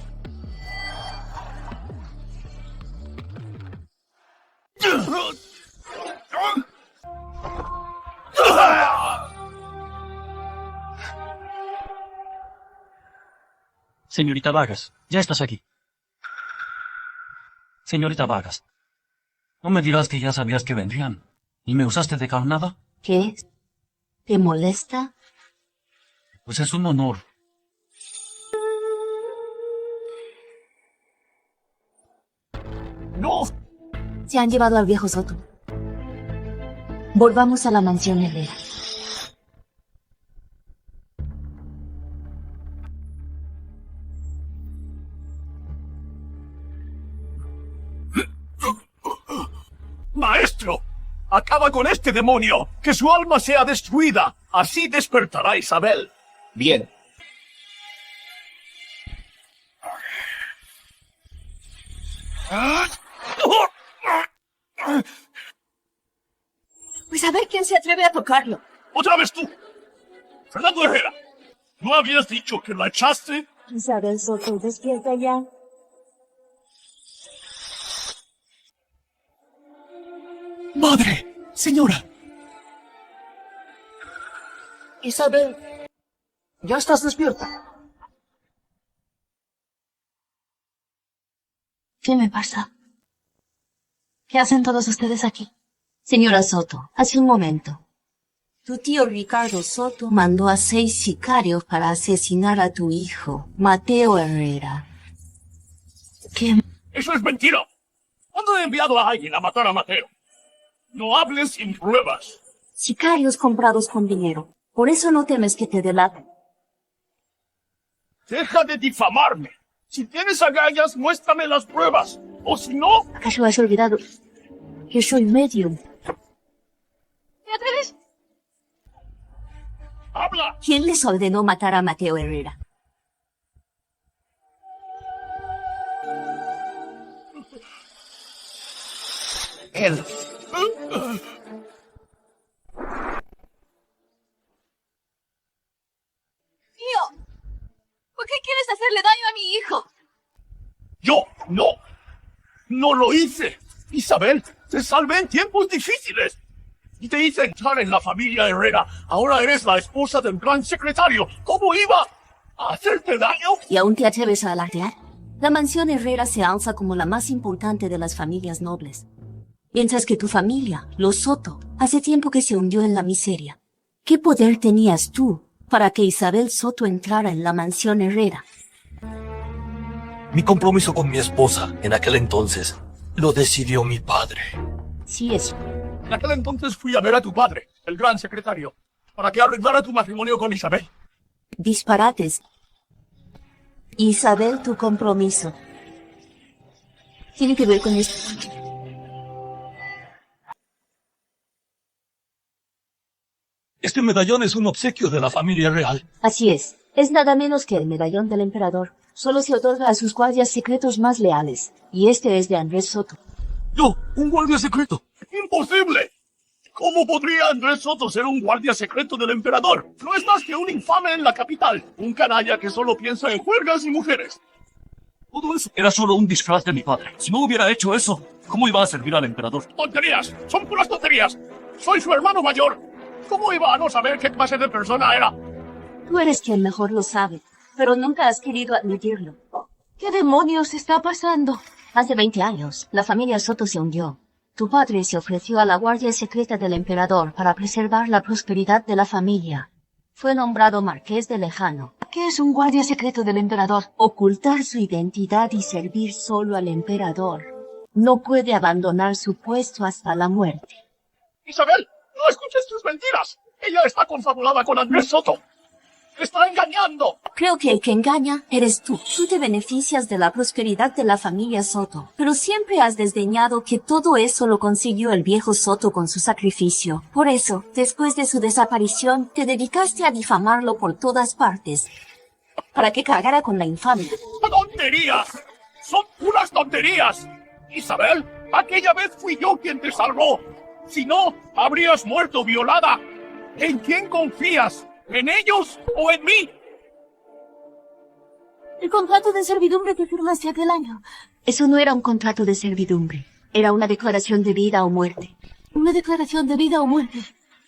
Señorita Vargas, ya estás aquí. Señorita Vargas, no me dirás que ya sabías que vendrían. ¿Y me usaste de carnada? ¿Qué? ¿Te molesta? Pues es un honor. ¡No! Se han llevado al viejo Soto. Volvamos a la mansión Herrera. ¡Maestro! ¡Acaba con este demonio! ¡Que su alma sea destruida! Así despertará Isabel. Bien. Pues a ver quién se atreve a tocarlo. ¡Otra vez tú! ¡Fernando Herrera! ¿No habías dicho que la echaste? Isabel Soto, despierta ya. ¡Madre! ¡Señora! Isabel, ¿ya estás despierta? ¿Qué me pasa? ¿Qué hacen todos ustedes aquí? Señora Soto, hace un momento. Tu tío Ricardo Soto mandó a 6 sicarios para asesinar a tu hijo, Mateo Herrera. ¿Qué? ¡Eso es mentira! ¿Cuándo he enviado a alguien a matar a Mateo? No hables sin pruebas. Sicarios comprados con dinero. Por eso no temes que te delaten. Deja de difamarme. Si tienes agallas, muéstrame las pruebas. O si no... ¿Acaso has olvidado que soy medium? ¿Te atreves? ¡Habla! ¿Quién les ordenó matar a Mateo Herrera? Él. Tío, ¿por qué quieres hacerle daño a mi hijo? Yo no lo hice. Isabel, te salvé en tiempos difíciles. Y te hice entrar en la familia Herrera. Ahora eres la esposa del gran secretario. ¿Cómo iba a hacerte daño? ¿Y aún te atreves a alardear? La mansión Herrera se alza como la más importante de las familias nobles. Piensas que tu familia, los Soto, hace tiempo que se hundió en la miseria. ¿Qué poder tenías tú para que Isabel Soto entrara en la mansión Herrera? Mi compromiso con mi esposa en aquel entonces lo decidió mi padre. Sí, eso. En aquel entonces fui a ver a tu padre, el gran secretario, para que arreglara tu matrimonio con Isabel. Disparates. Isabel, tu compromiso. Tiene que ver con esto. Este medallón es un obsequio de la familia real. Así es. Es nada menos que el medallón del emperador. Solo se otorga a sus guardias secretos más leales. Y este es de Andrés Soto. ¡Yo! ¡Un guardia secreto! ¡Imposible! ¿Cómo podría Andrés Soto ser un guardia secreto del emperador? No es más que un infame en la capital. Un canalla que solo piensa en juergas y mujeres. Todo eso era solo un disfraz de mi padre. Si no hubiera hecho eso, ¿cómo iba a servir al emperador? ¡Tonterías! ¡Son puras tonterías! ¡Soy su hermano mayor! ¿Cómo iba a no saber qué clase de persona era? Tú eres quien mejor lo sabe, pero nunca has querido admitirlo. ¿Qué demonios está pasando? Hace 20 años, la familia Soto se hundió. Tu padre se ofreció a la guardia secreta del emperador para preservar la prosperidad de la familia. Fue nombrado marqués de Lejano. ¿Qué es un guardia secreto del emperador? Ocultar su identidad y servir solo al emperador. No puede abandonar su puesto hasta la muerte. Isabel, no escuches tus mentiras. Ella está confabulada con Andrés Soto. ¡Está engañando! Creo que el que engaña eres tú. Tú te beneficias de la prosperidad de la familia Soto, pero siempre has desdeñado que todo eso lo consiguió el viejo Soto con su sacrificio. Por eso, después de su desaparición, te dedicaste a difamarlo por todas partes, para que cagara con la infamia. ¡Tonterías! ¡Son puras tonterías! Isabel, aquella vez fui yo quien te salvó. Si no, habrías muerto violada. ¿En quién confías? ¿En ellos o en mí? El contrato de servidumbre que firmaste aquel año. Eso no era un contrato de servidumbre. Era una declaración de vida o muerte. ¿Una declaración de vida o muerte?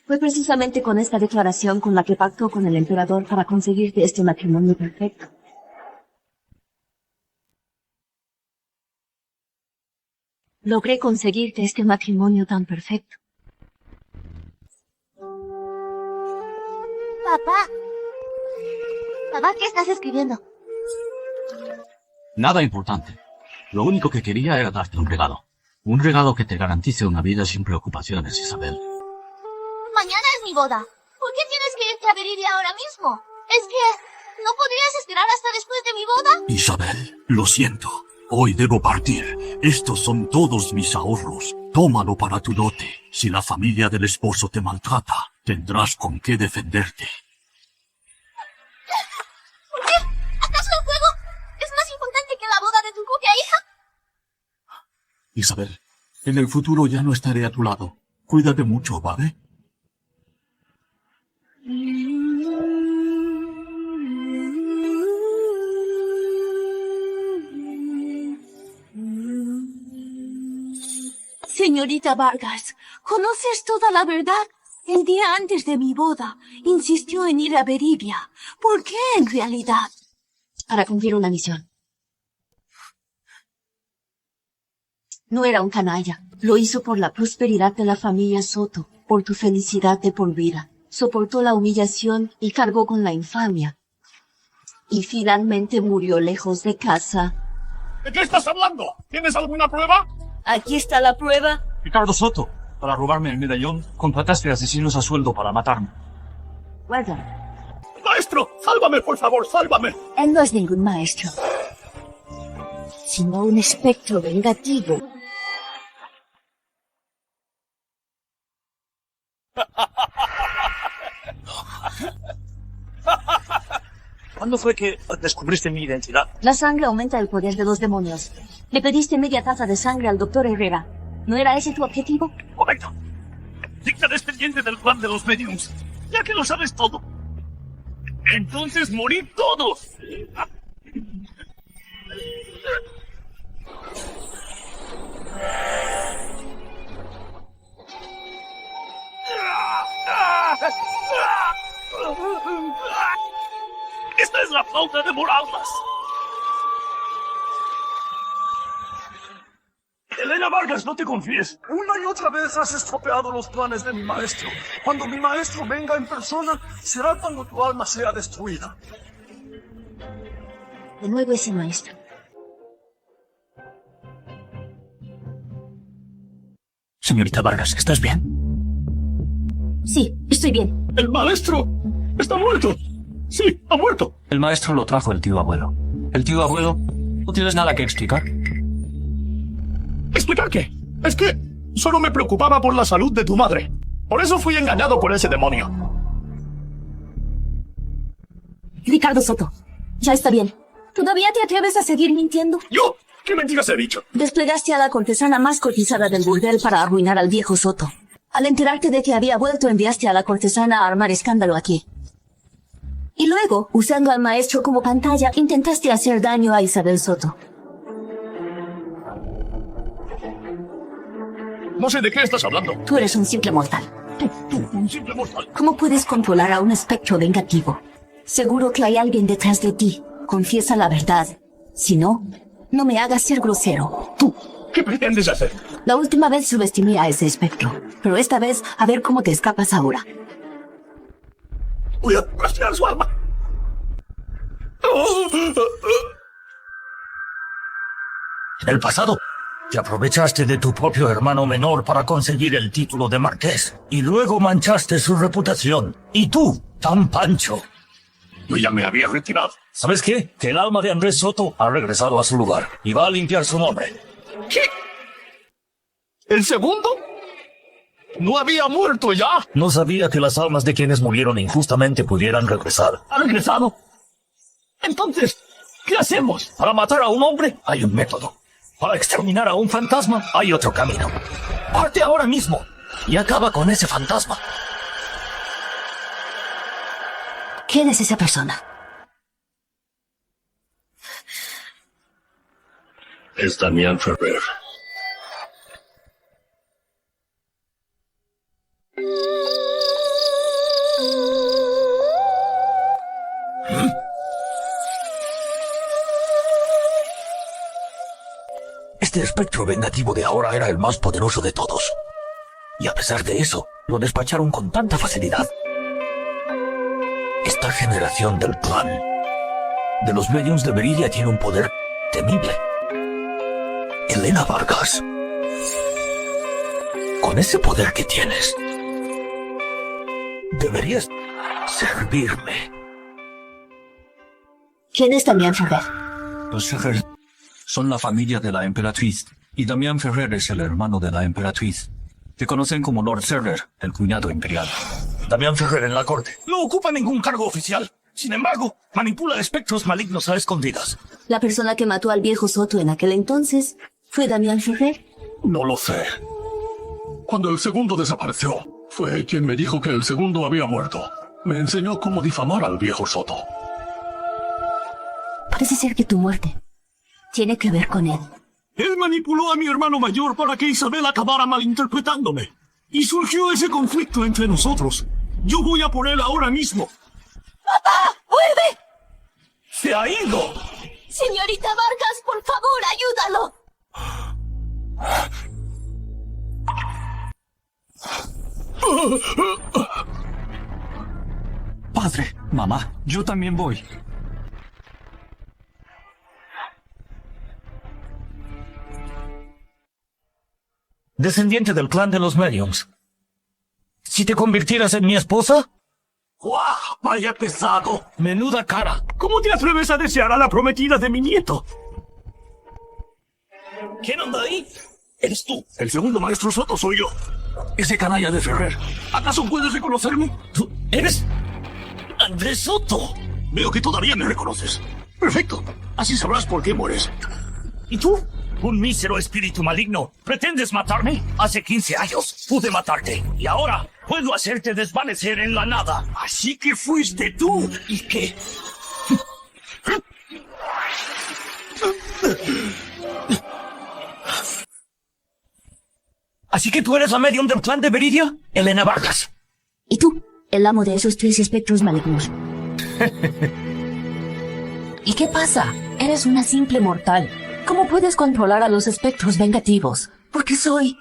Fue precisamente con esta declaración con la que pactó con el emperador para conseguirte este matrimonio perfecto. Logré conseguirte este matrimonio tan perfecto. Papá. Papá, ¿qué estás escribiendo? Nada importante. Lo único que quería era darte un regalo. Un regalo que te garantice una vida sin preocupaciones, Isabel. Mañana es mi boda. ¿Por qué tienes que irte a Beridia ahora mismo? ¿Es que no podrías esperar hasta después de mi boda? Isabel, lo siento. Hoy debo partir. Estos son todos mis ahorros. Tómalo para tu dote. Si la familia del esposo te maltrata, tendrás con qué defenderte. ¿Por qué? ¿Acaso el juego es más importante que la boda de tu propia hija? Isabel, en el futuro ya no estaré a tu lado. Cuídate mucho, ¿vale? Señorita Vargas, ¿conoces toda la verdad? El día antes de mi boda, insistió en ir a Beridia. ¿Por qué, en realidad? Para cumplir una misión. No era un canalla. Lo hizo por la prosperidad de la familia Soto, por tu felicidad de por vida. Soportó la humillación y cargó con la infamia. Y finalmente murió lejos de casa. ¿De qué estás hablando? ¿Tienes alguna prueba? Aquí está la prueba. Ricardo Soto, para robarme el medallón, contrataste asesinos a sueldo para matarme. Guarda. ¡Maestro! ¡Sálvame, por favor! ¡Sálvame! Él no es ningún maestro, sino un espectro vengativo. ¿Cuándo fue que descubriste mi identidad? La sangre aumenta el poder de los demonios. Le pediste media taza de sangre al doctor Herrera. ¿No era ese tu objetivo? Correcto. Dicta descendiente del clan de los mediums. Ya que lo sabes todo. Entonces morid todos. Esta es la flauta de Moraulas. Elena Vargas, no te confíes. Una y otra vez has estropeado los planes de mi maestro. Cuando mi maestro venga en persona, será cuando tu alma sea destruida. De nuevo ese maestro. Señorita Vargas, ¿estás bien? Sí, estoy bien. El maestro está muerto. Sí, ha muerto. El maestro lo trajo el tío abuelo. El tío abuelo, ¿no tienes nada que explicar? ¿Explicar qué? Es que solo me preocupaba por la salud de tu madre. Por eso fui engañado por ese demonio. Ricardo Soto, ya está bien. ¿Todavía te atreves a seguir mintiendo? ¿Yo? ¿Qué mentiras he dicho? Desplegaste a la cortesana más cotizada del burdel para arruinar al viejo Soto. Al enterarte de que había vuelto, enviaste a la cortesana a armar escándalo aquí. Y luego, usando al maestro como pantalla, intentaste hacer daño a Isabel Soto. No sé de qué estás hablando. Tú eres un simple mortal. Tú, un simple mortal. ¿Cómo puedes controlar a un espectro vengativo? Seguro que hay alguien detrás de ti. Confiesa la verdad. Si no, no me hagas ser grosero. ¿Tú qué pretendes hacer? La última vez subestimé a ese espectro, pero esta vez a ver cómo te escapas ahora. Voy a rastrear su alma. En el pasado, te aprovechaste de tu propio hermano menor para conseguir el título de marqués y luego manchaste su reputación. Y tú, tan pancho. Yo ya me había retirado. ¿Sabes qué? Que el alma de Andrés Soto ha regresado a su lugar y va a limpiar su nombre. ¿Qué? ¿El segundo? ¿No había muerto ya? No sabía que las almas de quienes murieron injustamente pudieran regresar. ¿Ha regresado? Entonces, ¿qué hacemos? Para matar a un hombre hay un método. Para exterminar a un fantasma hay otro camino. Parte ahora mismo y acaba con ese fantasma. ¿Quién es esa persona? Es Damián Ferrer. Este espectro vengativo de ahora era el más poderoso de todos. Y a pesar de eso, lo despacharon con tanta facilidad. Esta generación del clan de los mediums de Viridia tiene un poder temible. Elena Vargas, con ese poder que tienes, deberías servirme. ¿Quién es Damián Ferrer? Los Ferrer son la familia de la emperatriz, y Damián Ferrer es el hermano de la emperatriz. Te conocen como Lord Ferrer, el cuñado imperial. Damián Ferrer en la corte. No ocupa ningún cargo oficial. Sin embargo, manipula espectros malignos a escondidas. La persona que mató al viejo Soto en aquel entonces fue Damián Ferrer. No lo sé. Cuando el segundo desapareció, fue quien me dijo que el segundo había muerto. Me enseñó cómo difamar al viejo Soto. Parece ser que tu muerte tiene que ver con él. Él manipuló a mi hermano mayor para que Isabel acabara malinterpretándome. Y surgió ese conflicto entre nosotros. Yo voy a por él ahora mismo. ¡Papá! ¡Vuelve! ¡Se ha ido! Señorita Vargas, por favor, ayúdalo. Padre, mamá, yo también voy. Descendiente del clan de los mediums. ¿Si te convirtieras en mi esposa? ¡Guau! ¡Vaya pesado! Menuda cara. ¿Cómo te atreves a desear a la prometida de mi nieto? ¿Quién anda ahí? Eres tú. El segundo maestro Soto soy yo. Ese canalla de Ferrer. ¿Acaso puedes reconocerme? ¿Tú eres Andrés Soto? Veo que todavía me reconoces. Perfecto. Así sabrás por qué mueres. ¿Y tú? Un mísero espíritu maligno. ¿Pretendes matarme? Hace 15 años pude matarte. Y ahora puedo hacerte desvanecer en la nada. Así que fuiste tú. ¿Y qué? ¿Así que tú eres la medium del clan de Viridia? Elena Vargas. ¿Y tú? El amo de esos 3 espectros malignos. ¿Y qué pasa? Eres una simple mortal. ¿Cómo puedes controlar a los espectros vengativos? Porque soy...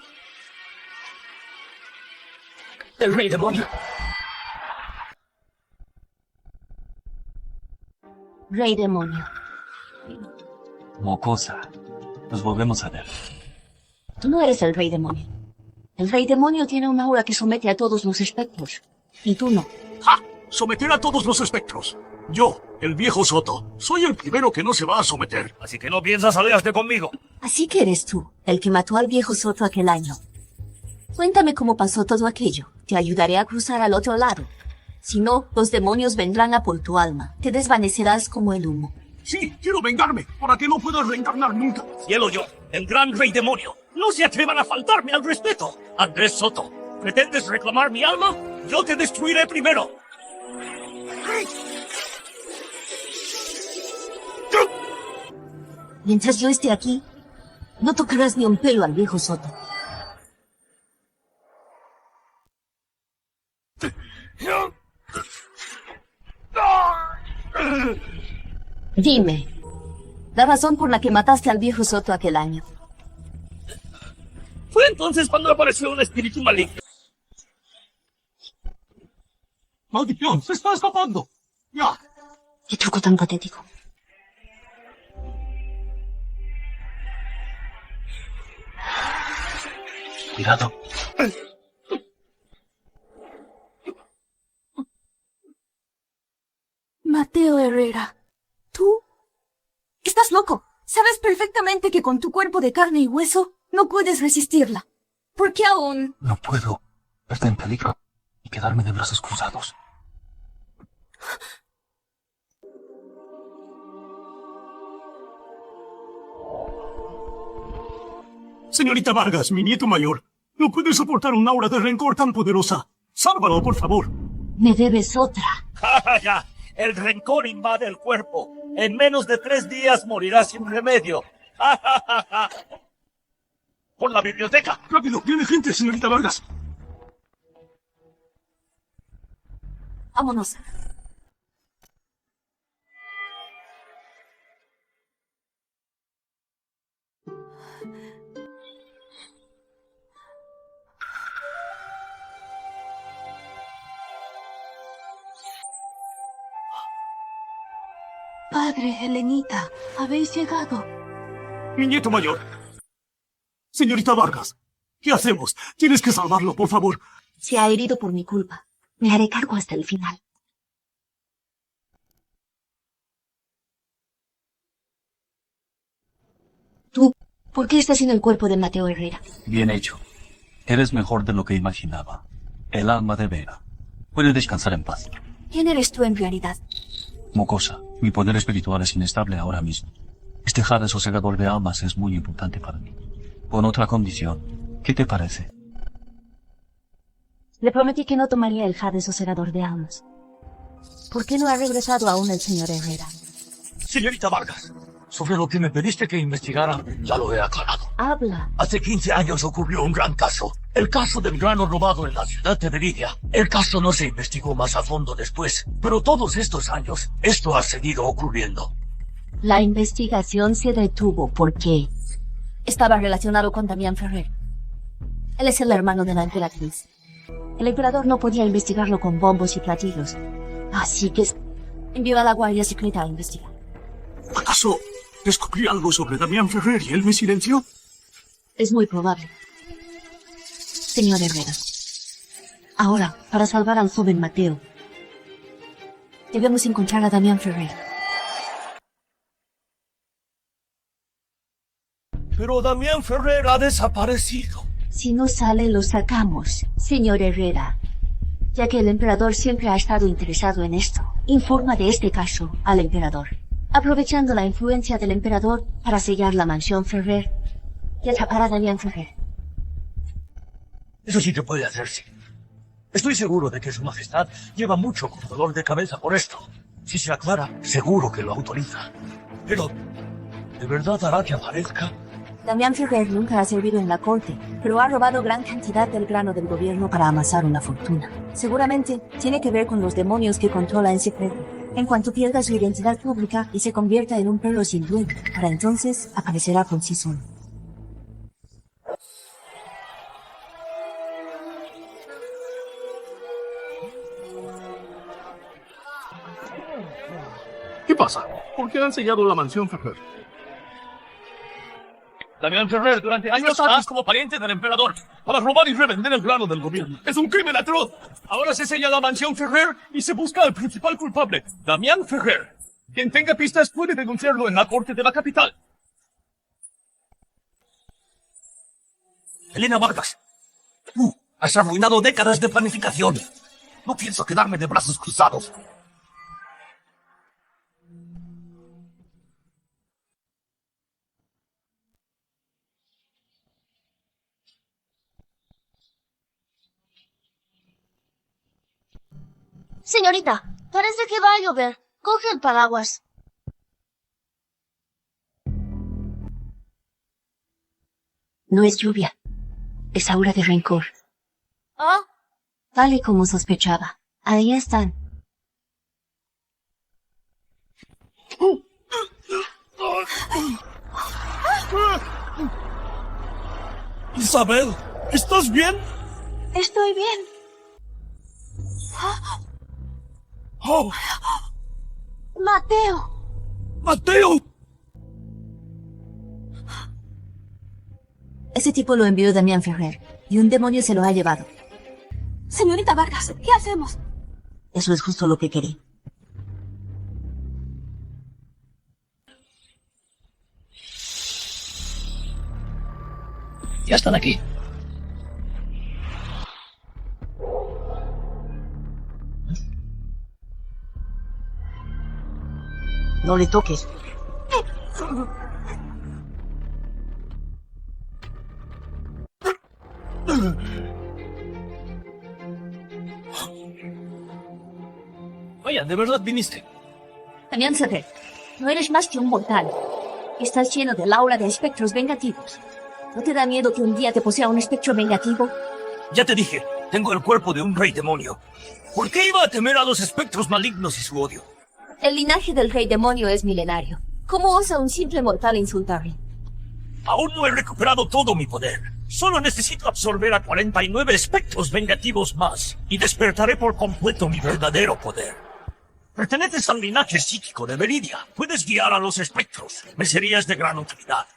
El rey demonio. Rey demonio. Mocosa, nos volvemos a ver. Tú no eres el rey demonio. El rey demonio tiene un aura que somete a todos los espectros. Y tú no. ¡Ja! Someter a todos los espectros. Yo, el viejo Soto, soy el primero que no se va a someter. Así que no piensas aliarte conmigo. Así que eres tú, el que mató al viejo Soto aquel año. Cuéntame cómo pasó todo aquello. Te ayudaré a cruzar al otro lado. Si no, los demonios vendrán a por tu alma. Te desvanecerás como el humo. Sí, quiero vengarme, para que no puedas reencarnar nunca. Cielo yo, el gran rey demonio. No se atrevan a faltarme al respeto. Andrés Soto, ¿pretendes reclamar mi alma? Yo te destruiré primero. Mientras yo esté aquí, no tocarás ni un pelo al viejo Soto. Dime, la razón por la que mataste al viejo Soto aquel año. Fue entonces cuando apareció un espíritu maligno. ¡Maldición! ¡Se está escapando! ¡Ya! Qué truco tan patético. Cuidado. Mateo Herrera, ¿tú? Estás loco. Sabes perfectamente que con tu cuerpo de carne y hueso no puedes resistirla. ¿Por qué aún? No puedo verte en peligro y quedarme de brazos cruzados. Señorita Vargas, mi nieto mayor, no puede soportar un aura de rencor tan poderosa. Sálvalo, por favor. Me debes otra. Ya, el rencor invade el cuerpo. En menos de 3 días morirás sin remedio. Por la biblioteca. Rápido, viene gente, señorita Vargas. Vámonos. Padre, Helenita, habéis llegado. Mi nieto mayor. Señorita Vargas, ¿qué hacemos? Tienes que salvarlo, por favor. Se ha herido por mi culpa. Me haré cargo hasta el final. Tú, ¿por qué estás en el cuerpo de Mateo Herrera? Bien hecho. Eres mejor de lo que imaginaba. El alma de Vera. Puedes descansar en paz. ¿Quién eres tú en realidad? Mocosa, mi poder espiritual es inestable ahora mismo. Este jade sosegador de almas es muy importante para mí. Con otra condición. ¿Qué te parece? Le prometí que no tomaría el jade sosegador de almas. ¿Por qué no ha regresado aún el señor Herrera? Señorita Vargas, sobre lo que me pediste que investigara, ya lo he aclarado. Habla. Hace 15 años ocurrió un gran caso. El caso del grano robado en la ciudad de Veridia. El caso no se investigó más a fondo después, pero todos estos años, esto ha seguido ocurriendo. La investigación se detuvo porque estaba relacionado con Damián Ferrer. Él es el hermano de la emperatriz. El emperador no podía investigarlo con bombos y platillos, así que envió a la Guardia Secreta a investigar. ¿Acaso descubrí algo sobre Damián Ferrer y él me silenció? Es muy probable. Señor Herrera, ahora, para salvar al joven Mateo, debemos encontrar a Damián Ferrer. Pero Damián Ferrer ha desaparecido. Si no sale, lo sacamos, señor Herrera. Ya que el emperador siempre ha estado interesado en esto, informa de este caso al emperador, aprovechando la influencia del emperador para sellar la mansión Ferrer y atrapar a Damián Ferrer. Eso sí que puede hacerse. Estoy seguro de que su majestad lleva mucho con dolor de cabeza por esto. Si se aclara, seguro que lo autoriza. Pero, ¿de verdad hará que aparezca? Damián Ferrer nunca ha servido en la corte, pero ha robado gran cantidad del grano del gobierno para amasar una fortuna. Seguramente tiene que ver con los demonios que controla en secreto. En cuanto pierda su identidad pública y se convierta en un perro sin dueño, para entonces aparecerá por sí solo. ¿Qué pasa? ¿Por qué han sellado la mansión Ferrer? Damián Ferrer durante años antes como pariente del emperador para robar y revender el grano del gobierno. ¡Es un crimen atroz! Ahora se sella la mansión Ferrer y se busca al principal culpable, Damián Ferrer. Quien tenga pistas puede denunciarlo en la corte de la capital. Elena Vargas, tú has arruinado décadas de planificación. No pienso quedarme de brazos cruzados. Señorita, parece que va a llover. Coge el paraguas. No es lluvia, es aura de rencor. ¿Ah? Tal y como sospechaba. Ahí están. Isabel, ¿estás bien? Estoy bien. ¡Oh! Mateo. ¡Mateo! Ese tipo lo envió Damián Ferrer, y un demonio se lo ha llevado. Señorita Vargas, ¿qué hacemos? Eso es justo lo que quería. Ya están aquí. No le toques. Vaya, ¿de verdad viniste? Damián Ferrer, no eres más que un mortal. Estás lleno del aura de espectros vengativos. ¿No te da miedo que un día te posea un espectro vengativo? Ya te dije, tengo el cuerpo de un rey demonio. ¿Por qué iba a temer a los espectros malignos y su odio? El linaje del rey demonio es milenario. ¿Cómo osa un simple mortal insultarle? Aún no he recuperado todo mi poder. Solo necesito absorber a 49 espectros vengativos más y despertaré por completo mi verdadero poder. Perteneces al linaje psíquico de Viridia. Puedes guiar a los espectros. Me serías de gran utilidad.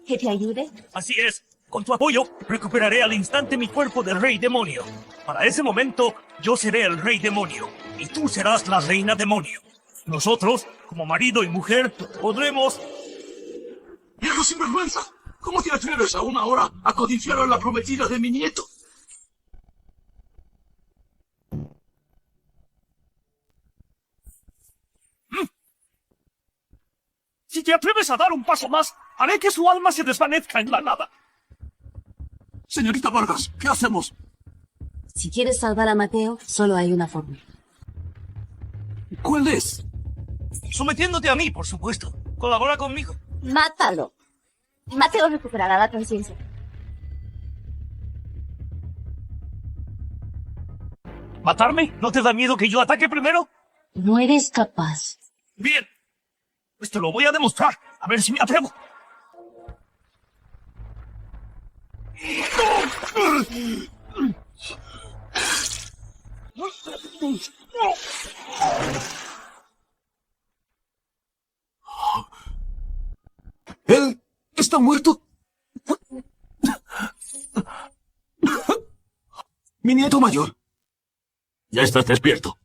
¿Que te ayude? Así es. Con tu apoyo, recuperaré al instante mi cuerpo de rey demonio. Para ese momento, yo seré el rey demonio y tú serás la reina demonio. Nosotros, como marido y mujer, podremos... ¡Viejo sinvergüenza! ¿Cómo te atreves aún ahora a codiciar a la prometida de mi nieto? Si te atreves a dar un paso más, haré que su alma se desvanezca en la nada. Señorita Vargas, ¿qué hacemos? Si quieres salvar a Mateo, solo hay una forma. ¿Cuál es? Sometiéndote a mí, por supuesto. Colabora conmigo. Mátalo. Mateo recuperará la conciencia. ¿Matarme? ¿No te da miedo que yo ataque primero? No eres capaz. Bien. Pues te lo voy a demostrar. A ver si me atrevo. ¿Él está muerto? Mi nieto mayor. Ya estás despierto.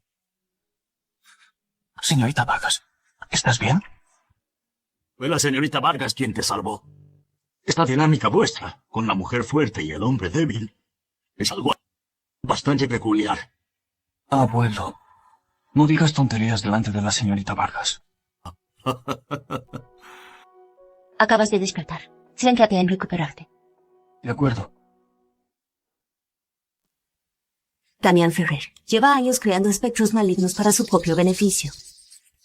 Señorita Vargas, ¿estás bien? Fue la señorita Vargas quien te salvó. Esta dinámica vuestra, con la mujer fuerte y el hombre débil, es algo bastante peculiar. Abuelo, no digas tonterías delante de la señorita Vargas. Acabas de despertar. Céntrate en recuperarte. De acuerdo. Damián Ferrer lleva años creando espectros malignos para su propio beneficio.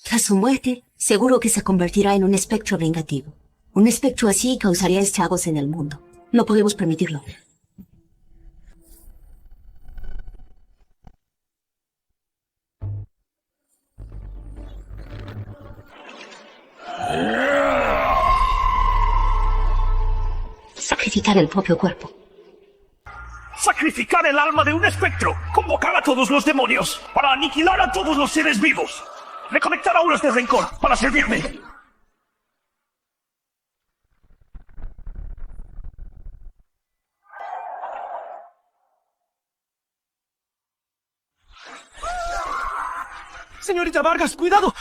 Tras su muerte, seguro que se convertirá en un espectro vengativo. Un espectro así causaría estragos en el mundo. No podemos permitirlo. Sacrificar el propio cuerpo. Sacrificar el alma de un espectro. Convocar a todos los demonios. Para aniquilar a todos los seres vivos. Reconectar auras de rencor para servirme. Señorita Vargas, cuidado.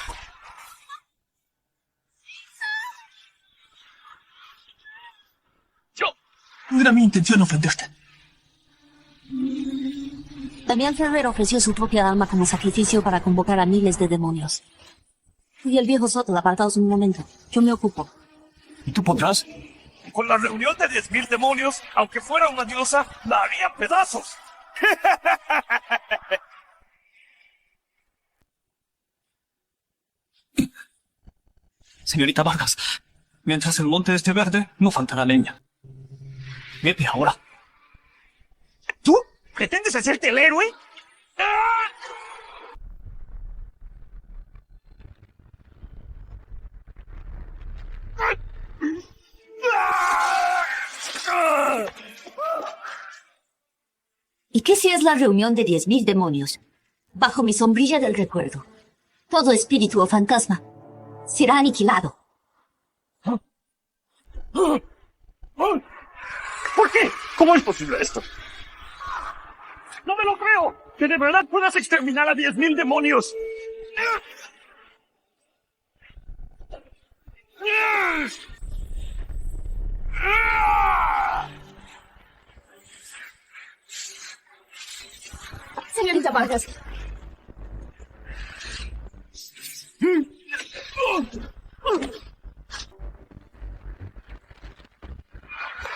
No era mi intención ofenderte. Damián Ferrer ofreció su propia alma como sacrificio para convocar a miles de demonios. Y el viejo Soto, apartaos un momento. Yo me ocupo. ¿Y tú podrás? Con la reunión de 10.000 demonios, aunque fuera una diosa, la haría pedazos. Señorita Vargas, mientras el monte esté verde, no faltará leña. Vete ahora. ¿Tú? ¿Pretendes hacerte el héroe? ¿Y qué si es la reunión de 10.000 demonios? Bajo mi sombrilla del recuerdo. Todo espíritu o fantasma será aniquilado. ¿Por qué? ¿Cómo es posible esto? ¡No me lo creo! ¡Que de verdad puedas exterminar a 10.000 demonios! Señorita Vargas.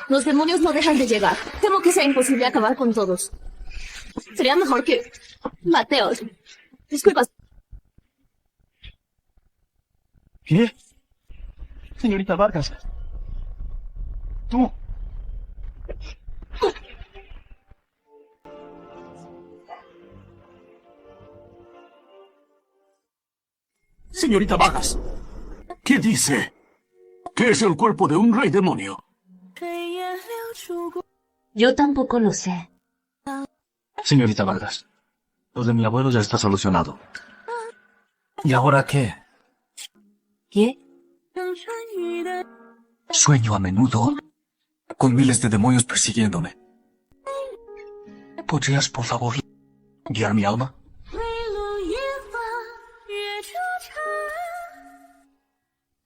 Los demonios no dejan de llegar. Temo que sea imposible acabar con todos. Sería mejor que... Mateo. Disculpas. ¿Qué? Señorita Vargas. Tú. Señorita Vargas, ¿qué dice? ¿Qué es el cuerpo de un rey demonio? Yo tampoco lo sé. Señorita Vargas, lo de mi abuelo ya está solucionado. ¿Y ahora qué? ¿Qué? Sueño a menudo Con miles de demonios persiguiéndome. ¿Podrías, por favor, guiar mi alma?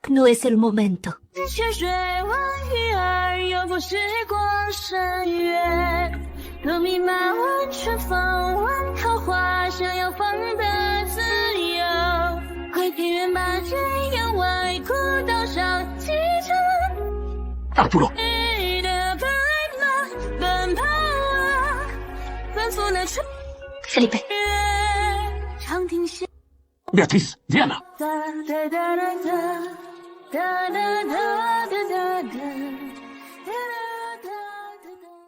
No es el momento. 千水万鱼儿，游过时光深渊，多弥漫万春风，万桃花，想要放的自由。回平原把剑眼外，孤岛上启程。 Arturo. 的白马奔跑啊，反复那春 Felipe. 月，长亭下。 Beatriz, Diana. Da da da da da da da da da da da.